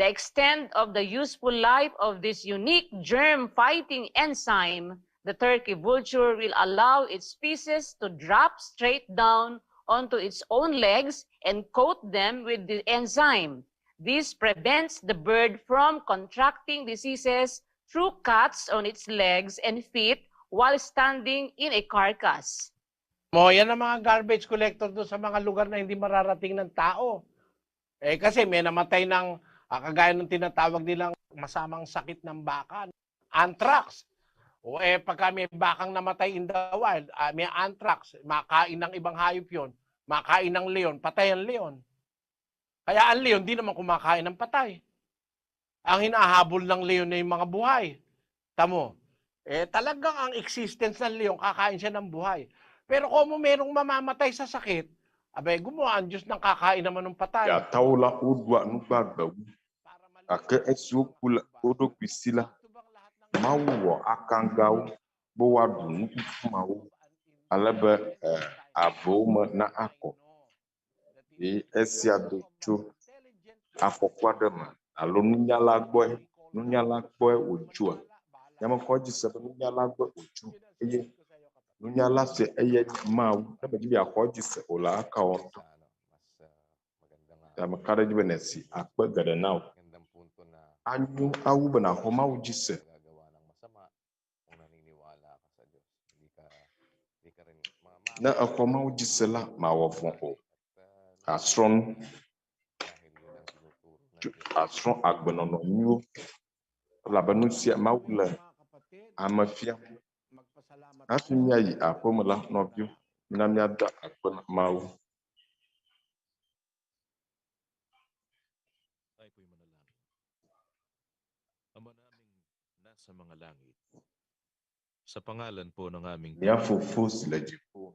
the extent of the useful life of this unique germ-fighting enzyme, the turkey vulture will allow its feces to drop straight down onto its own legs and coat them with the enzyme. This prevents the bird from contracting diseases through cuts on its legs and feet while standing in a carcass. Yan ang mga garbage collector doon sa mga lugar na hindi mararating ng tao. Kasi may namatay ng, kagaya ng tinatawag nilang masamang sakit ng baka, anthrax. Pagka may bakang namatay in the wild, may anthrax, makain ng ibang hayop yun, makain ng leon, patay ang leon. Kaya ang leon, di naman kumakain ng patay. Ang hinahabol ng leon na yung mga buhay. Tamo, talagang ang existence ng leon, kakain siya ng buhay. Pero kung merong mamamatay sa sakit, gumawa ang Diyos ng kakain naman ng patay. Ya taula udwa nubagba. Ake esukula odo pisila. Mawo akangau bowadu nukumawo. Alebe aboma na ako. Esia docho afokwádema alo nunyala gbɔe wòdzua nyama kɔdzi se be nunyala gbɔe wòdzo eye nunyala se eye mawu ne medzi be akɔdzi se o la aka wɔ ŋutɔ ame ka ɖe dzi be nesi akpe geɖe na wo anyo awu be naxɔ mawu dzi se ne exɔ mawu dzi se la mawɔ vɔ o asrɔ̃nu asrɔ̃ agbenɔnɔ nyuiwo elabena nu sia mawu le ame fiam hafi míayi aƒeme la nɔviwo mina míada akpe na mawu. Sa pangalan po ng aming Mia fofo si le dziƒo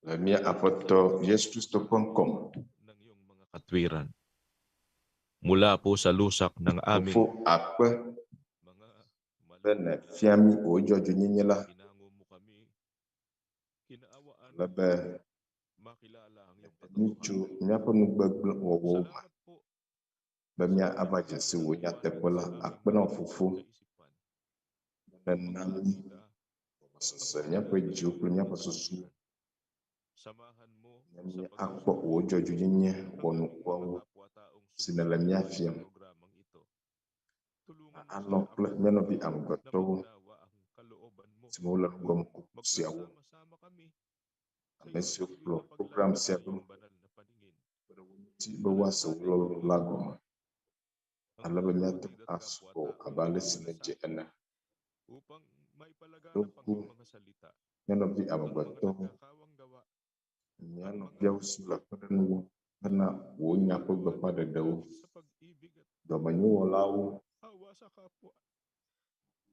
le mia Aƒetɔ Yesu Kristo ƒe ŋkɔ me. katwiran. Mula po sa lusak ng aming Fofo akpe be ne fia mi wò dzɔdzɔenyenye la le be ŋutsu míaƒe nugbegble wɔwɔwo me be mía ava dzesi wò nyateƒe la akpe na fofo nena mí sese míaƒe dziwo kple míaƒe susu ne mí akpɔ wò dzɔdzɔenyenye wɔnukuawo si nele mía fiam anɔ kple mía nɔvi amegbetɔwo si me wole nugɔme kuku siawo ame siwo kplɔ program sia ɖo be woase wo lɔlɔ̃ la gɔme ale be míate asubɔ abe ale si nedze ene. Ɖoku mía nɔvi amegbetɔwo mía nɔviawo si le kpe ɖe nu wɔm hena wò nya ƒe gbeƒãɖeɖewo dɔmenyowɔlawo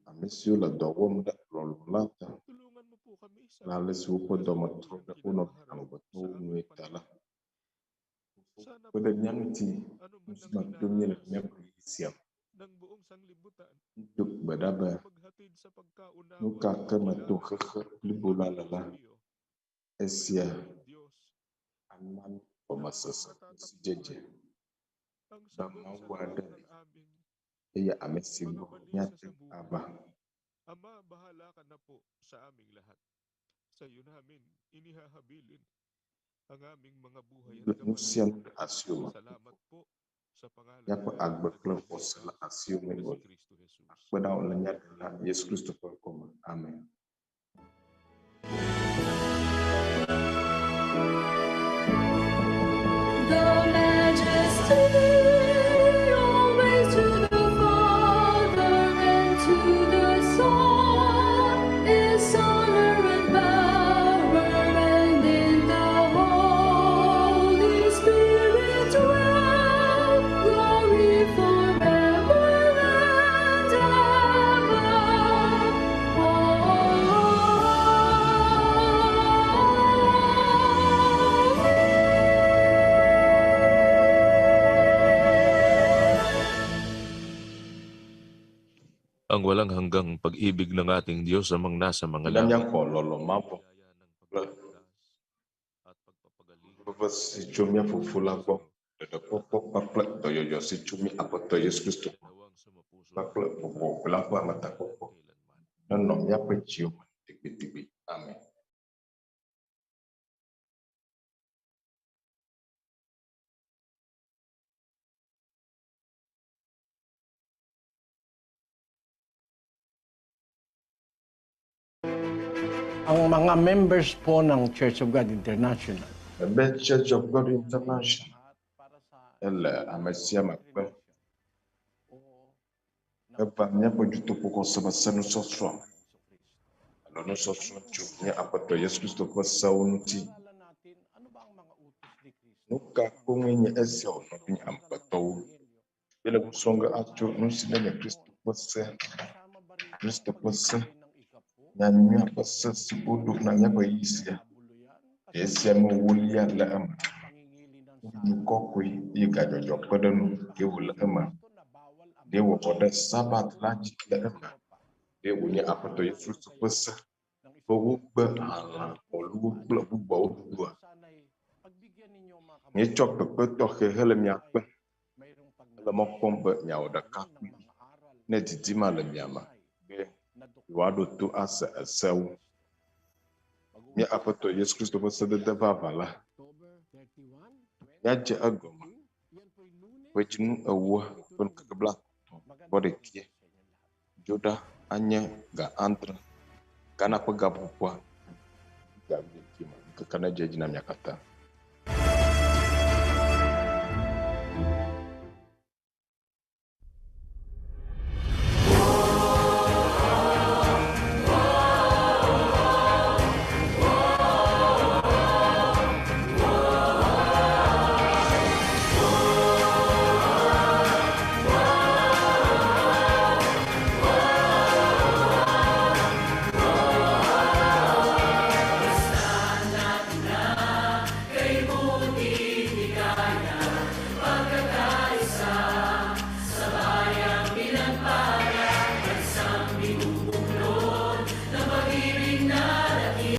ame siwo le dɔ wɔm ɖe lɔlɔ̃ la ta kple ale si woƒe dɔme trɔ ɖe wo nɔvi amegbetɔwo nue ta la kpe ɖe mía ŋuti nu si me dom míele míaƒe ɣi sia me do gbe ɖa be nu ka ke me to xexe blibo la le la esia ana mí gɔmesese si dzedze be Mawu aɖe li eye ame si gbɔ míate ava. Nu sia nu le asiwò me míaƒe agbe kple xɔse le asiwò me akpe na wò le mía Ɖela Yesu Kristo ƒe ŋkɔ me. Amen. ang walang hanggang pag-ibig ng ating Diyos amang nasa mga langit. Bebe si tso mía fofo la gbɔ Dedekpɔkpɔ kpakple dɔyɔyɔ si tso mi Aƒetɔ Yesu Kristo kpakple gbɔgbɔ la ƒe ametakpɔkpɔ nenɔ míaƒe dziwo me tegbetegbe. Amen. Ang mga members po ng Church of God International. The Church of God International. Elle amesia makpe. Eba míaƒe dzutɔkpɔkpɔ xɔseme nusɔsrɔ. Alo nusɔsrɔ tso mía Aƒetɔ Yesu Kristo ƒe sewo ŋuti. Nu ka koŋe nye esia wònɔ mi amegbetɔwo? Míele ŋusrɔ̃ ge atso nu si nenye Kristo ƒe se. Kristo ƒe se. Nyanyua ƒe se si woɖo na míaƒe yi sia. Esia Dzinuewolia le eme. Kɔkɔe eye gadzɔdzɔ kpe ɖe nu ye wòle eme. Ɖe wɔwɔ ɖe Sabat la dzi le eme. Ɖe wònye Aƒetɔ Yesu Kristo ƒe se. Be wogbe alã, ɔluwo kple bubuawo ɖuɖua. Míetsɔ kpekpe tɔxɛ hele miakpe. Ele mɔ kpɔm be miawɔ ɖeka kpli. Ne didima le mia me. Be yewoaɖo to ase esewo. Mía Aƒetɔ Yesu Kristo ƒe sedede vavã la. Míadze egɔme. Ƒe Dzinuewolia ƒe ŋkeke blaetɔ̃-vɔ-ɖekɛ. Dzo ɖa anye ga andre. Ghana ƒe gaƒoƒoa. Ŋkeke nedze edzi na mia katã.